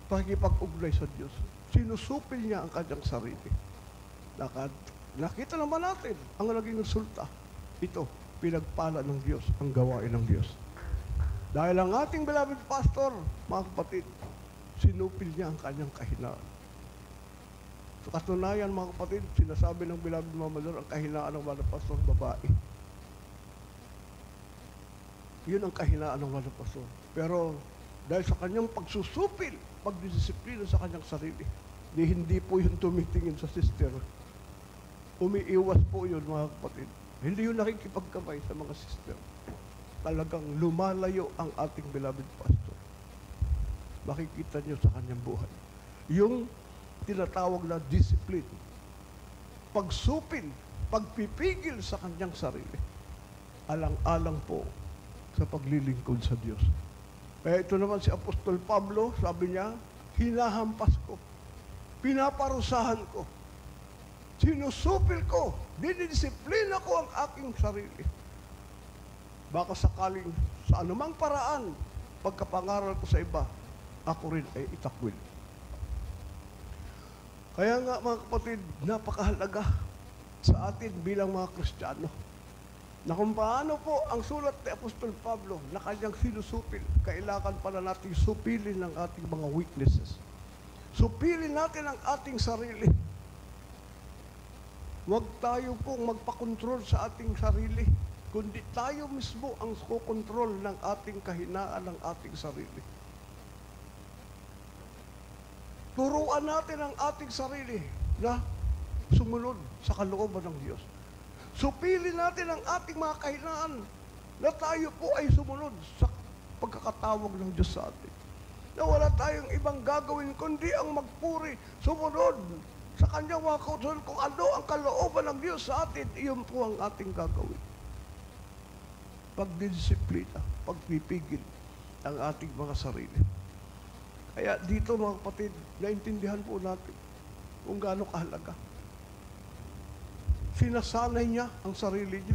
Pakikipag-ugnay sa Diyos. Sinusupil niya ang kanyang sarili. Nakita naman natin ang naging resulta. Ito, pinagpala ng Diyos, ang gawain ng Diyos. Dahil ang ating beloved pastor, mga kapatid, sinupil niya ang kanyang kahinaan. Sa katunayan, mga kapatid, sinasabi ng beloved Mama Lor, ang kahinaan ng mga pastor, babae. Yun ang kahinaan ng mga pastor. Pero dahil sa kanyang pagsusupil, pagdidisiplina sa kanyang sarili, hindi po yun tumitingin sa sister. Umiiwas po yun, mga kapatid. Hindi yun nakikipagkamay sa mga sister. Talagang lumalayo ang ating beloved pastor. Makikita niyo sa kanyang buhay. Yung tinatawag na discipline. Pagsupil, pagpipigil sa kanyang sarili. Alang-alang po sa paglilingkod sa Diyos. Kaya ito naman si Apostol Pablo, sabi niya, hinahampas ko, pinaparusahan ko, sinusupil ko, dinidisiplina ko ang aking sarili. Baka sakaling sa anumang paraan, pagkapangaral ko sa iba, ako rin ay itakwil. Kaya nga mga kapatid, napakahalaga sa atin bilang mga Kristiyano na kung paano po ang sulat ni Apostol Pablo na kanyang sinusupil, kailangan pala natin supilin ang ating mga weaknesses. Supilin natin ang ating sarili. Huwag tayo pong magpakontrol sa ating sarili, kundi tayo mismo ang kukontrol ng ating kahinaan ng ating sarili. Turuan natin ang ating sarili na sumunod sa kalooban ng Diyos. Supilin natin ang ating mga kahinaan na tayo po ay sumunod sa pagkakatawag ng Diyos sa atin. Na wala tayong ibang gagawin kundi ang magpuri, sumunod sa kanyang mga kautusan kung ano ang kalooban ng Diyos sa atin, iyon po ang ating gagawin. Pagdidisiplina, pagpipigil ang ating mga sarili. Kaya dito mga kapatid, naintindihan po natin kung gaano kahalaga. Sinasanay niya ang sarili niya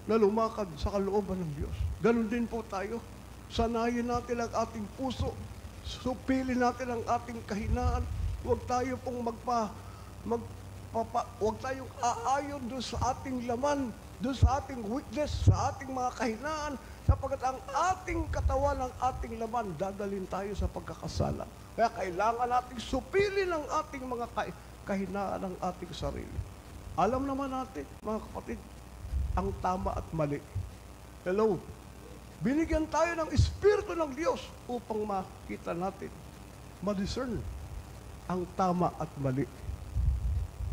na lumakad sa kalooban ng Diyos. Ganon din po tayo. Sanayin natin ang ating puso. Supilin natin ang ating kahinaan. Huwag tayo pong huwag tayong aayon doon sa ating laman, doon sa ating weakness, sa ating mga kahinaan, sapagkat ang ating katawan, ang ating laman, dadalhin tayo sa pagkakasala. Kaya kailangan nating supilin ang ating mga kahinaan ng ating sarili. Alam naman natin, mga kapatid, ang tama at mali. Hello? Binigyan tayo ng Espiritu ng Diyos upang makita natin, ma-discern ang tama at mali.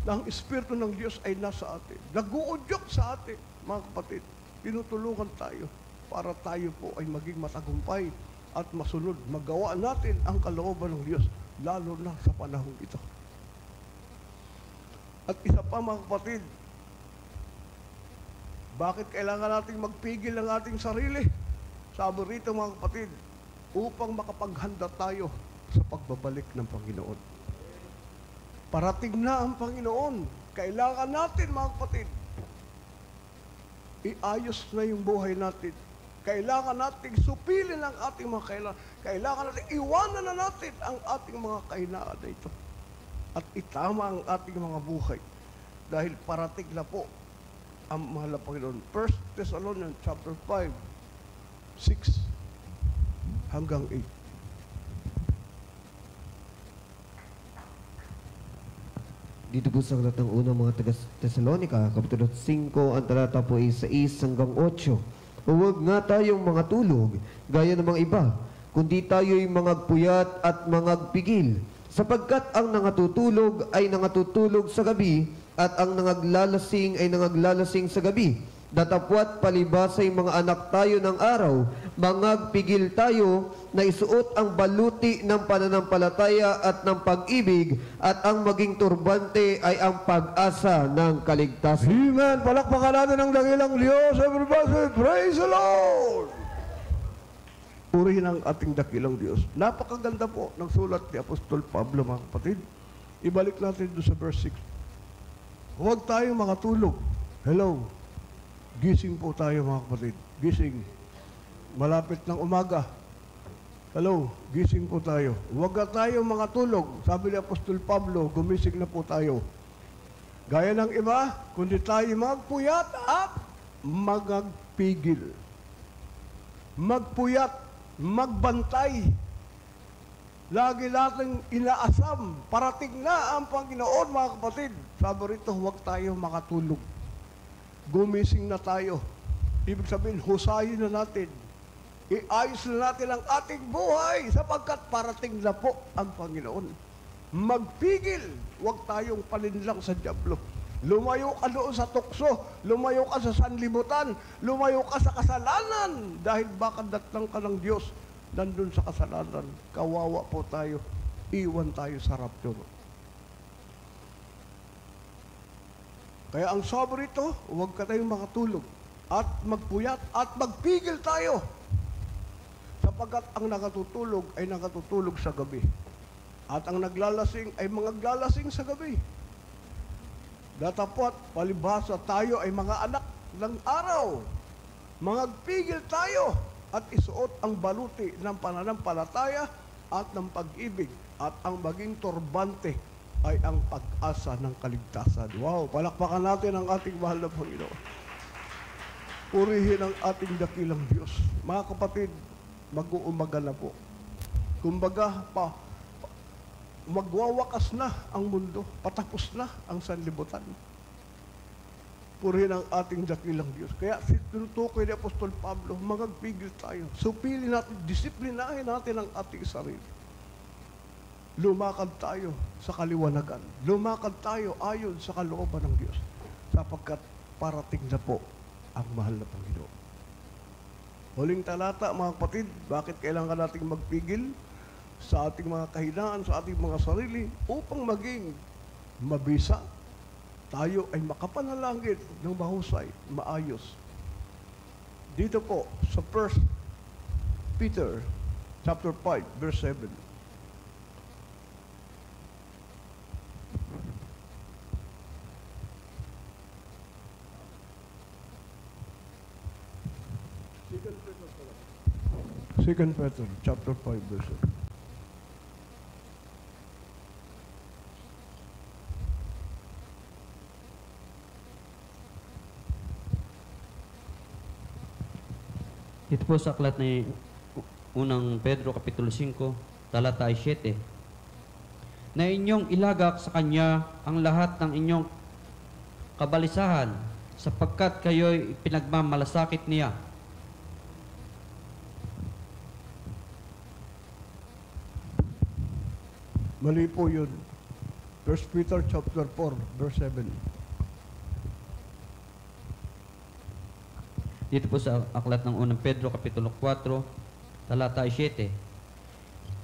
Na ang Espiritu ng Diyos ay nasa atin. Nag-uudyok sa atin, mga kapatid. Tinutulungan tayo para tayo po ay maging matagumpay at masunod. Magawa natin ang kalooban ng Diyos, lalo na sa panahon ito. At isa pa mga kapatid, bakit kailangan nating magpigil ng ating sarili? Sabi rito mga kapatid, upang makapaghanda tayo sa pagbabalik ng Panginoon. Parating na ang Panginoon. Kailangan natin mga kapatid iayos na yung buhay natin. Kailangan nating supilin ang ating mga kailangan. Kailangan natin iwanan na natin ang ating mga kahinaan na ito. At itama ang ating mga buhay. Dahil parating na po ang mahal na Panginoon. 1 Thessalonians chapter 5, 6 hanggang 8. Dito po sa aklat ng unang mga taga-Thessalonica, Kapitulo 5, ang talata po ay 6 hanggang 8. Huwag nga tayong mga tulog, gaya ng mga iba, kundi tayo'y mangagpuyat at mangagpigil, sapagkat ang nangatutulog ay nangatutulog sa gabi, at ang nangaglalasing ay nangaglalasing sa gabi. Datapwat palibasay mga anak tayo ng araw, mangagpigil tayo na isuot ang baluti ng pananampalataya at ng pag-ibig, at ang maging turbante ay ang pag-asa ng kaligtasan. Amen! Palakpakan natin ang dakilang Diyos. Everybody, praise the Lord! Purihin ang ating dakilang Diyos. Napakaganda po ng sulat ni Apostol Pablo, mga kapatid. Ibalik natin doon sa verse 6. Huwag tayong makatulog. Hello. Gising po tayo, mga kapatid. Gising. Malapit ng umaga. Hello. Gising po tayo. Huwag na tayong makatulog. Sabi ni Apostol Pablo, gumising na po tayo. Gaya ng iba, kundi tayo magpuyat at magagpigil. Magpuyat, magbantay. Lagi nating inaasam. Parating na ang Panginoon, mga kapatid. Sabi rito, huwag tayo makatulog. Gumising na tayo. Ibig sabihin, husayin na natin. Iayos na natin ang ating buhay sapagkat parating na po ang Panginoon. Magpigil. Huwag tayong palinlang sa dyablo. Lumayo ka doon sa tukso. Lumayo ka sa sanlibutan. Lumayo ka sa kasalanan. Dahil baka datang ka ng Diyos nandun sa kasalanan. Kawawa po tayo. Iwan tayo sa rapture. Kaya ang sabi rito, huwag ka tayong makatulog at magpuyat at magpigil tayo. Sapagkat ang nakatutulog ay nakatutulog sa gabi. At ang naglalasing ay mangaglalasing sa gabi. Datapwat, palibhasa tayo ay mga anak ng araw. Mangagpigil tayo at isuot ang baluti ng pananampalataya at ng pag-ibig, at ang maging turbante ay ang pag-asa ng kaligtasan. Wow! Palakpakan natin ang ating mahal na Panginoon. Purihin ang ating dakilang Diyos. Mga kapatid, mag-uumaga na po. Kumbaga, magwawakas na ang mundo. Patapos na ang sanlibutan. Purihin ang ating dakilang Diyos. Kaya tinutukoy ni Apostol Pablo, magagpigil tayo. Supili natin, disiplinahin natin ang ating sarili. Lumakad tayo sa kaliwanagan. Lumakad tayo ayon sa kalooban ng Diyos. Sapagkat parating na po ang mahal na Panginoon. Huling talata, mga kapatid, bakit kailangan nating magpigil sa ating mga kahinaan, sa ating mga sarili, upang maging mabisa, tayo ay makapanalangin ng mahusay, maayos. Dito po sa 1 Peter chapter 5, verse 7. Second Peter chapter 5, verse 7. Ito po sa aklat ni unang Pedro, Kapitulo 5, talata 7. Na inyong ilagak sa Kanya ang lahat ng inyong kabalisahan, sapagkat kayo'y pinagmamalasakit niya. Mali po yun. 1 Peter chapter 4, verse 7. Dito po sa aklat ng unang Pedro, Kapitulo 4, talata 7.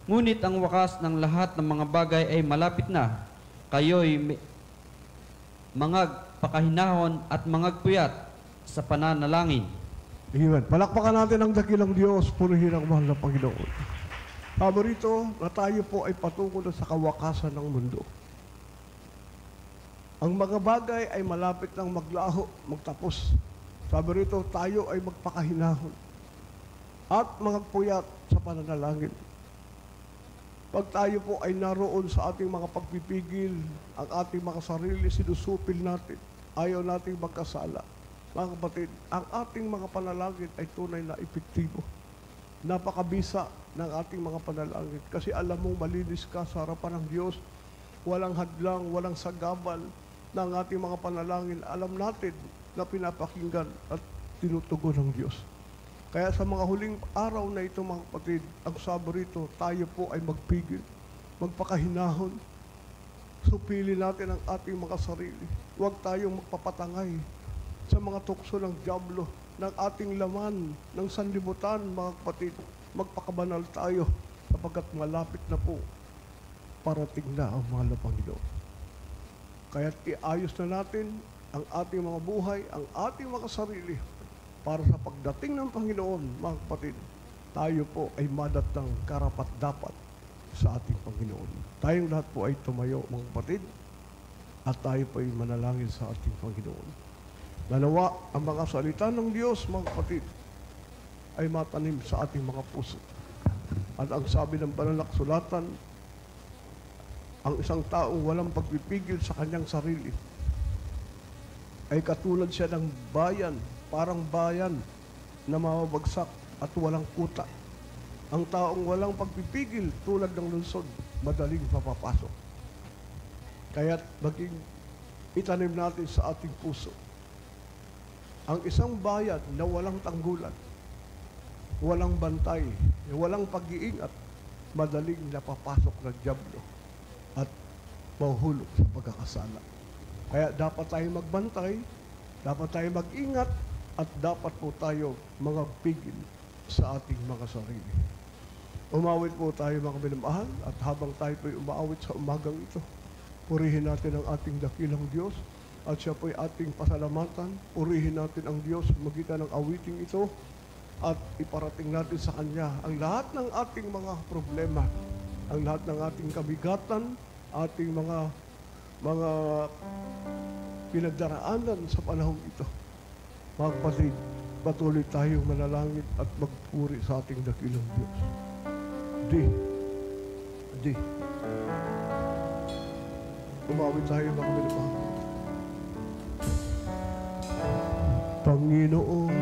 Ngunit ang wakas ng lahat ng mga bagay ay malapit na. Kayo'y mangagpakahinahon at mangagpuyat sa pananalangin. Amen. Palakpakan natin ang dakilang Diyos, purihin ang mahal na Panginoon. Sabi rito na tayo po ay patungo na sa kawakasan ng mundo. Ang mga bagay ay malapit nang maglaho, magtapos. Sabi rito, tayo ay magpakahinahon at magpuyat sa pananalangin. Pag tayo po ay naroon sa ating mga pagpipigil, ang ating mga sarili, sinusupil natin, ayaw nating magkasala. Mga kapatid, ang ating mga panalangin ay tunay na epektibo. Napakabisa ng ating mga panalangin kasi alam mong malinis ka sa harapan ng Diyos. Walang hadlang, walang sagabal ng ating mga panalangin. Alam natin na pinapakinggan at tinutugon ng Diyos. Kaya sa mga huling araw na ito, mga kapatid, ang sabi rito, tayo po ay magpigil, magpakahinahon, supili natin ang ating mga sarili. Huwag tayong magpapatangay sa mga tukso ng dyablo, ng ating laman, ng sanlibutan, mga kapatid. Magpakabanal tayo sapagkat malapit na po parating na ang mahal na Panginoon. Kaya't iayos na natin ang ating mga buhay, ang ating mga sarili, para sa pagdating ng Panginoon, mga kapatid, tayo po ay madatang karapat-dapat sa ating Panginoon. Tayong lahat po ay tumayo, mga kapatid, at tayo po ay manalangin sa ating Panginoon. Nanawa ang mga salita ng Diyos, mga kapatid, ay matanim sa ating mga puso. At ang sabi ng banal na kasulatan, ang isang taong walang pagpipigil sa kanyang sarili ay katulad siya ng bayan, parang bayan na mababagsak at walang kuta. Ang taong walang pagpipigil tulad ng lungsod, madaling mapapasok. Kaya't maging itanim natin sa ating puso ang isang bayan na walang tanggulan, walang bantay, walang pag-iingat, madaling napapasok ng dyablo at mahuhulog sa pagkakasala. Kaya dapat tayo magbantay, dapat tayo mag-ingat, at dapat po tayo magpigil sa ating mga sarili. Umawit po tayo, mga minamahal, at habang tayo po umaawit sa umagang ito, purihin natin ang ating dakilang Diyos, at siya po'y ating pasalamatan. Purihin natin ang Diyos magitan ng awiting ito, at iparating natin sa Kanya ang lahat ng ating mga problema, ang lahat ng ating kabigatan, ating mga pinagdaraanan sa panahong ito. Mga kapatid, patuloy tayong manalangin at magpuri sa ating dakilang Diyos. Umawit tayo, mga minamahal. Panginoon,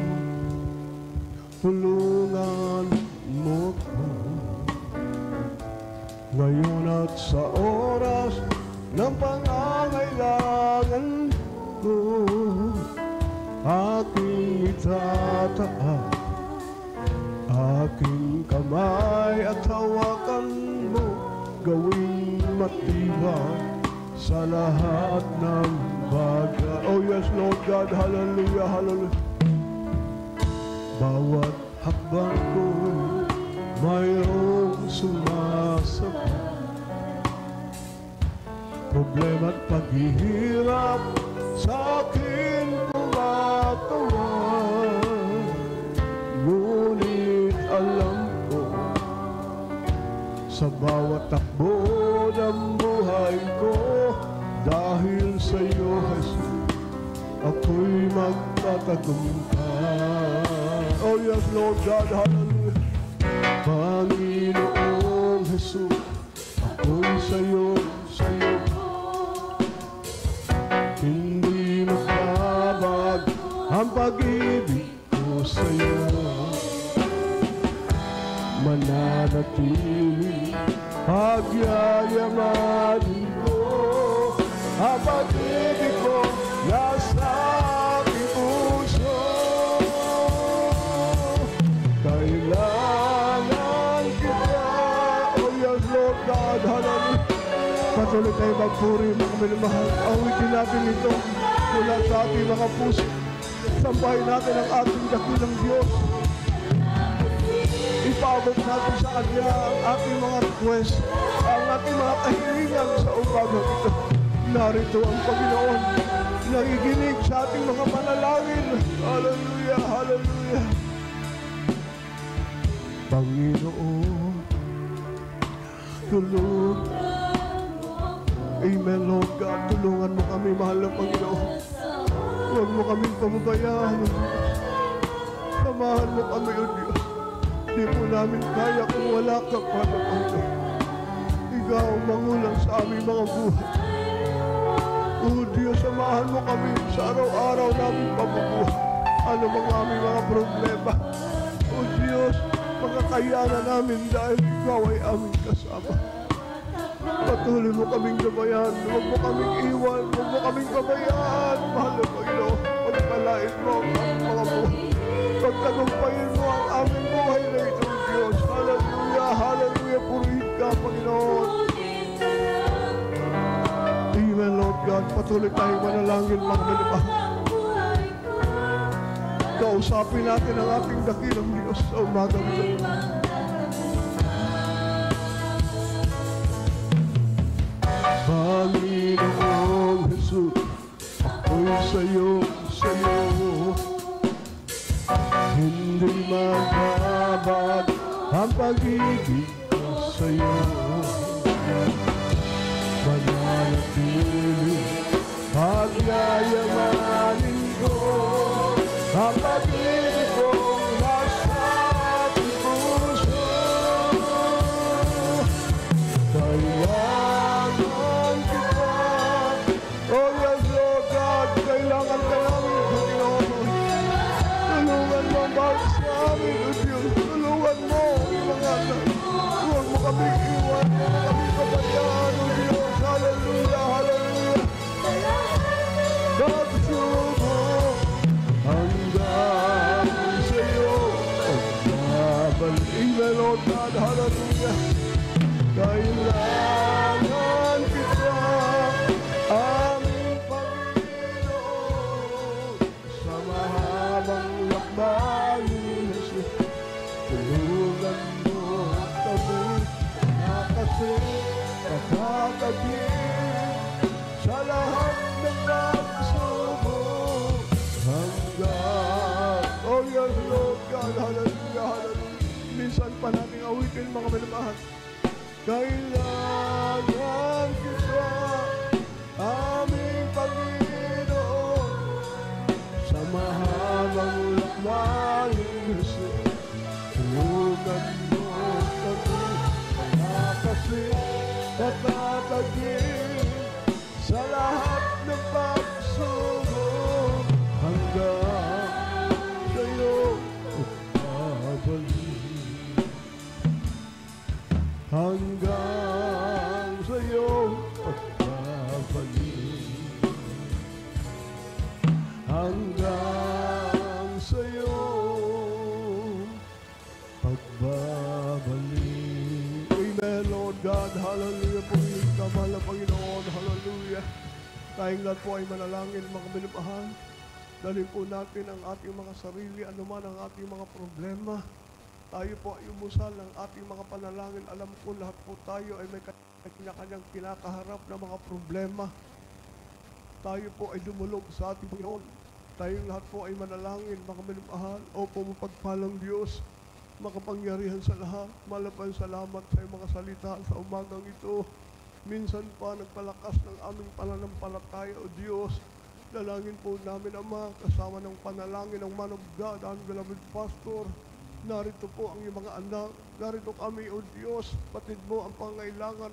tulungan mo ko ngayon at sa oras ng pangangailangan ko. Aking itataas, aking kamay at hawakan mo, gawing matibay sa lahat ng bagay. Oh yes, Lord God, hallelujah, hallelujah. Bawat hakbang ko, mayroong sumasabay. Problema at paghihirap sa akin kumakawan. Ngunit alam ko, sa bawat takbo ng buhay ko, dahil sa iyo, Jesus, ako'y magtatagumpay. Oh yes, Lord God, hallelujah. Panginoong Jesus, ako'y sa iyo, hindi magbabago ang pag-ibig ko sa iyo. Mananatili, pagyayamanin ko, ang pag-ibig ko nasa aking puso. Kailangan kita, oh yes, Lord God, hallelujah. Patuloy tayo magpuri, mga minamahal. Awitin natin ito mula sa ating mga puso. Sambahin natin ang ating dakilang Diyos. Ipaabot natin sa Kanya ang ating mga request, ang ating mga kahilingan sa umagang ito. Narito ang Panginoon, nakikinig sa ating mga panalangin. Hallelujah, hallelujah. Panginoon, tulungan. Amen, Lord God. Tulungan mo kami, mahal na Panginoon. Huwag mo kaming pababayaan, O Diyos. Samahan mo kami, O Diyos. Di po namin kaya kung wala ka, Father, O Diyos. Ikaw ang mangulang sa aming mga buhay. O Diyos, samahan mo kami sa araw-araw namin pabubuhay. Ano mga aming mga problema. O Diyos, makakayanan namin dahil Ikaw ay aming kasama. Patuloy mo kaming gabayan. Huwag mo kaming iwan. Huwag mo kaming pabayaan. Mahal na Panginoon, pagpalain mo ang aming mga buhay. Pagtagumpayin mo ang aming buhay na ito, Diyos. Hallelujah, hallelujah. Purihin ka, Panginoon. Amen, Lord God. Patuloy tayong manalangin, mga minamahal. Kausapin natin ang ating dakilang Diyos sa umagang ito. Panginoong Jesus, ako'y sa'yo. Hindi magbabago ang pag-ibig ko sa'yo. Mananatili, pagyayamanin ko ang pag-ibig kong nasa ating puso. Kailangan kita, oh yes, Lord God, kailangan ka namin, Panginoon. Tulungan mo ang bawat sa amin, O Diyos. Tulungan mo ang mga anak. Huwag mo kami iwan, huwag mo kami pabayaan, O Diyos. Hallelujah, hallelujah. Pagsubok hanggang sa'yo pagbabalik na, Lord God, hallelujah. Kailangan kita, aming Panginoon, sa mahabang lakbayin, Jesus. Tulungan mo kami na kasi patatagin sa lahat ng pagsubok hanggang, oh yes, Lord God, hallelujah, hallelujah. Minsan pa natin awitin, mga minamahal. Kailangan kita, aming Panginoon, sa mahabang lakbayin, Jesus. Tulungan mo kami na kasi patatagin sa lahat ng pagsubok hanggang sa'yo babalik. Hanggang sa'yo pagbabalik. Hanggang sa'yo pagbabalik. Amen, Lord God. Hallelujah po. Kamahal na Panginoon. Hallelujah. Tayong lahat po ay manalangin, mga minamahal. Dalhin po natin ang ating mga sarili, anuman ang ating mga problema. Tayo po ay umusal ng ating mga panalangin. Alam ko lahat po tayo ay may kanya-kanyang kinakaharap na mga problema. Tayo po ay dumulog sa ating Panginoon. Tayong lahat po ay manalangin, mga minamahal. Opo, mapagpalang Diyos, makapangyarihan sa lahat. Malapan salamat sa iyong mga salita sa umagang ito. Minsan pa nagpalakas ng aming pananampalataya, O Diyos. Dalangin po namin, Ama, kasama ng panalangin ng Man of God, ang beloved Pastor. Narito po ang iyong mga anak. Narito kami, O Diyos. Patid mo ang pangailangan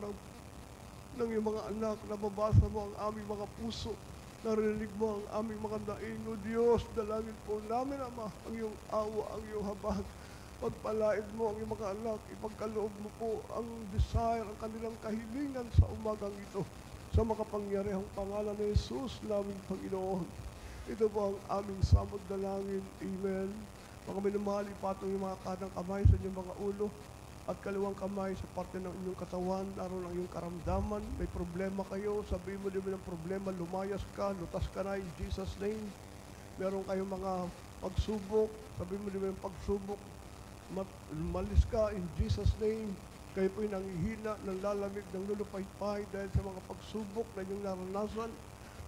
ng iyong mga anak. Nababasa mo ang aming mga puso. Narinig mo ang aming mga daing, O Diyos. Dalangin po namin, Ama, ang iyong awa, ang iyong habag. Pagpalain mo ang iyong mga anak. Ipagkaloob mo po ang desire, ang kanilang kahilingan sa umagang ito. Sa makapangyarihang pangalan ni Jesus, naming Panginoon. Ito po ang aming samod dalangin. Amen. Mga minamahal, ipatong yung mga kanang kamay sa inyong mga ulo at kaliwang kamay sa parte ng inyong katawan. Naroon ang iyong karamdaman. May problema kayo. Sabihin mo din mo ng problema. Lumayas ka. Lutas ka na in Jesus' name. Meron kayong mga pagsubok. Sabihin mo din mo ng pagsubok. Malis ka in Jesus' name. Kayo po'y nanghihina, nanlalamig, ng lulupaypay dahil sa mga pagsubok na inyong naranasan.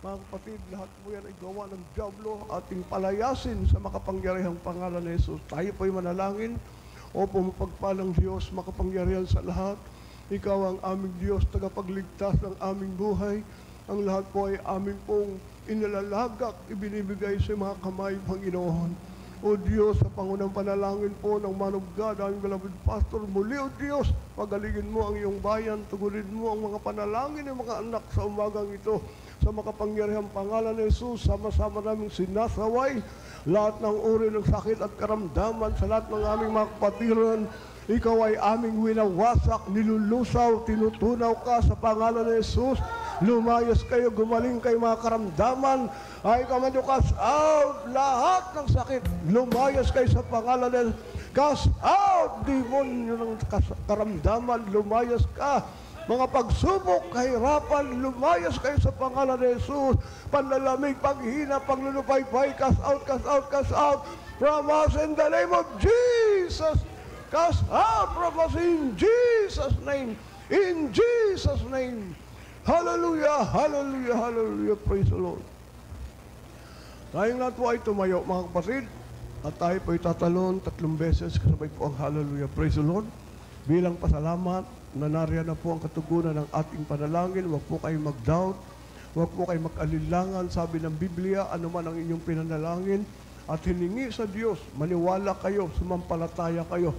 Mga kapatid, lahat po yan ay gawa ng diablo, ating palayasin sa makapangyarihang pangalan ni Jesus. Tayo po'y manalangin. Opo, mapagpalang Diyos, makapangyarihan sa lahat. Ikaw ang aming Diyos, tagapagligtas ng aming buhay. Ang lahat po ay aming pong inilalagak, ibinibigay sa mga kamay, Panginoon. O Diyos, sa pangunang panalangin po ng man of God, aming beloved pastor, muli o Diyos, pagalingin mo ang iyong bayan, tugunin mo ang mga panalangin ng mga anak sa umagang ito. Sa makapangyarihang pangalan ni Jesus, sama-sama namin sinasaway lahat ng uri ng sakit at karamdaman sa lahat ng aming mga kapatiran. Ikaw ay aming winawasak, nilulusaw, tinutunaw ka sa pangalan ni Jesus. Lumayas kayo, gumaling kayo mga karamdaman. Ay kamadukas out lahat ng sakit. Lumayas kayo sa pangalan ni Jesus. Cast out, demonyo ng karamdaman. Lumayas ka. Mga pagsubok, kahirapan, lumayas kayo sa pangalan ni Jesus. Panlalamig, paghina, paglulupaypay, cast out, cast out, cast out. From us in the name of Jesus. Cast out from us in Jesus' name. In Jesus' name. Hallelujah, hallelujah, hallelujah. Praise the Lord. Tayong lahat po ay tumayo, mga kapatid. At tayo po ay tatalon 3 beses kasabay po ang hallelujah. Praise the Lord. Bilang pasalamat, na nariyan na po ang katugunan ng ating panalangin. Huwag po kayong mag-doubt. Huwag po kayong mag-alilangan. Sabi ng Biblia, ano man ang inyong pinanalangin. At hiningi sa Diyos, maniwala kayo, sumampalataya kayo.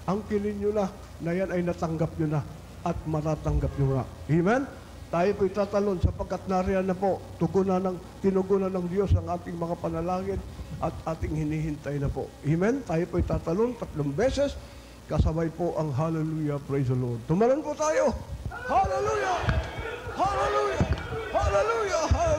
Ang kinin nyo na yan ay natanggap nyo na at matatanggap nyo na. Amen? Tayo po'y tatalon sapagkat nariyan na po, tinugunan ng Diyos ang ating mga panalangin at ating hinihintay na po. Amen? Tayo po'y tatalon 3 beses, kasabay po ang hallelujah, praise the Lord. Tumalon po tayo! Hallelujah! Hallelujah! Hallelujah! Hallelujah!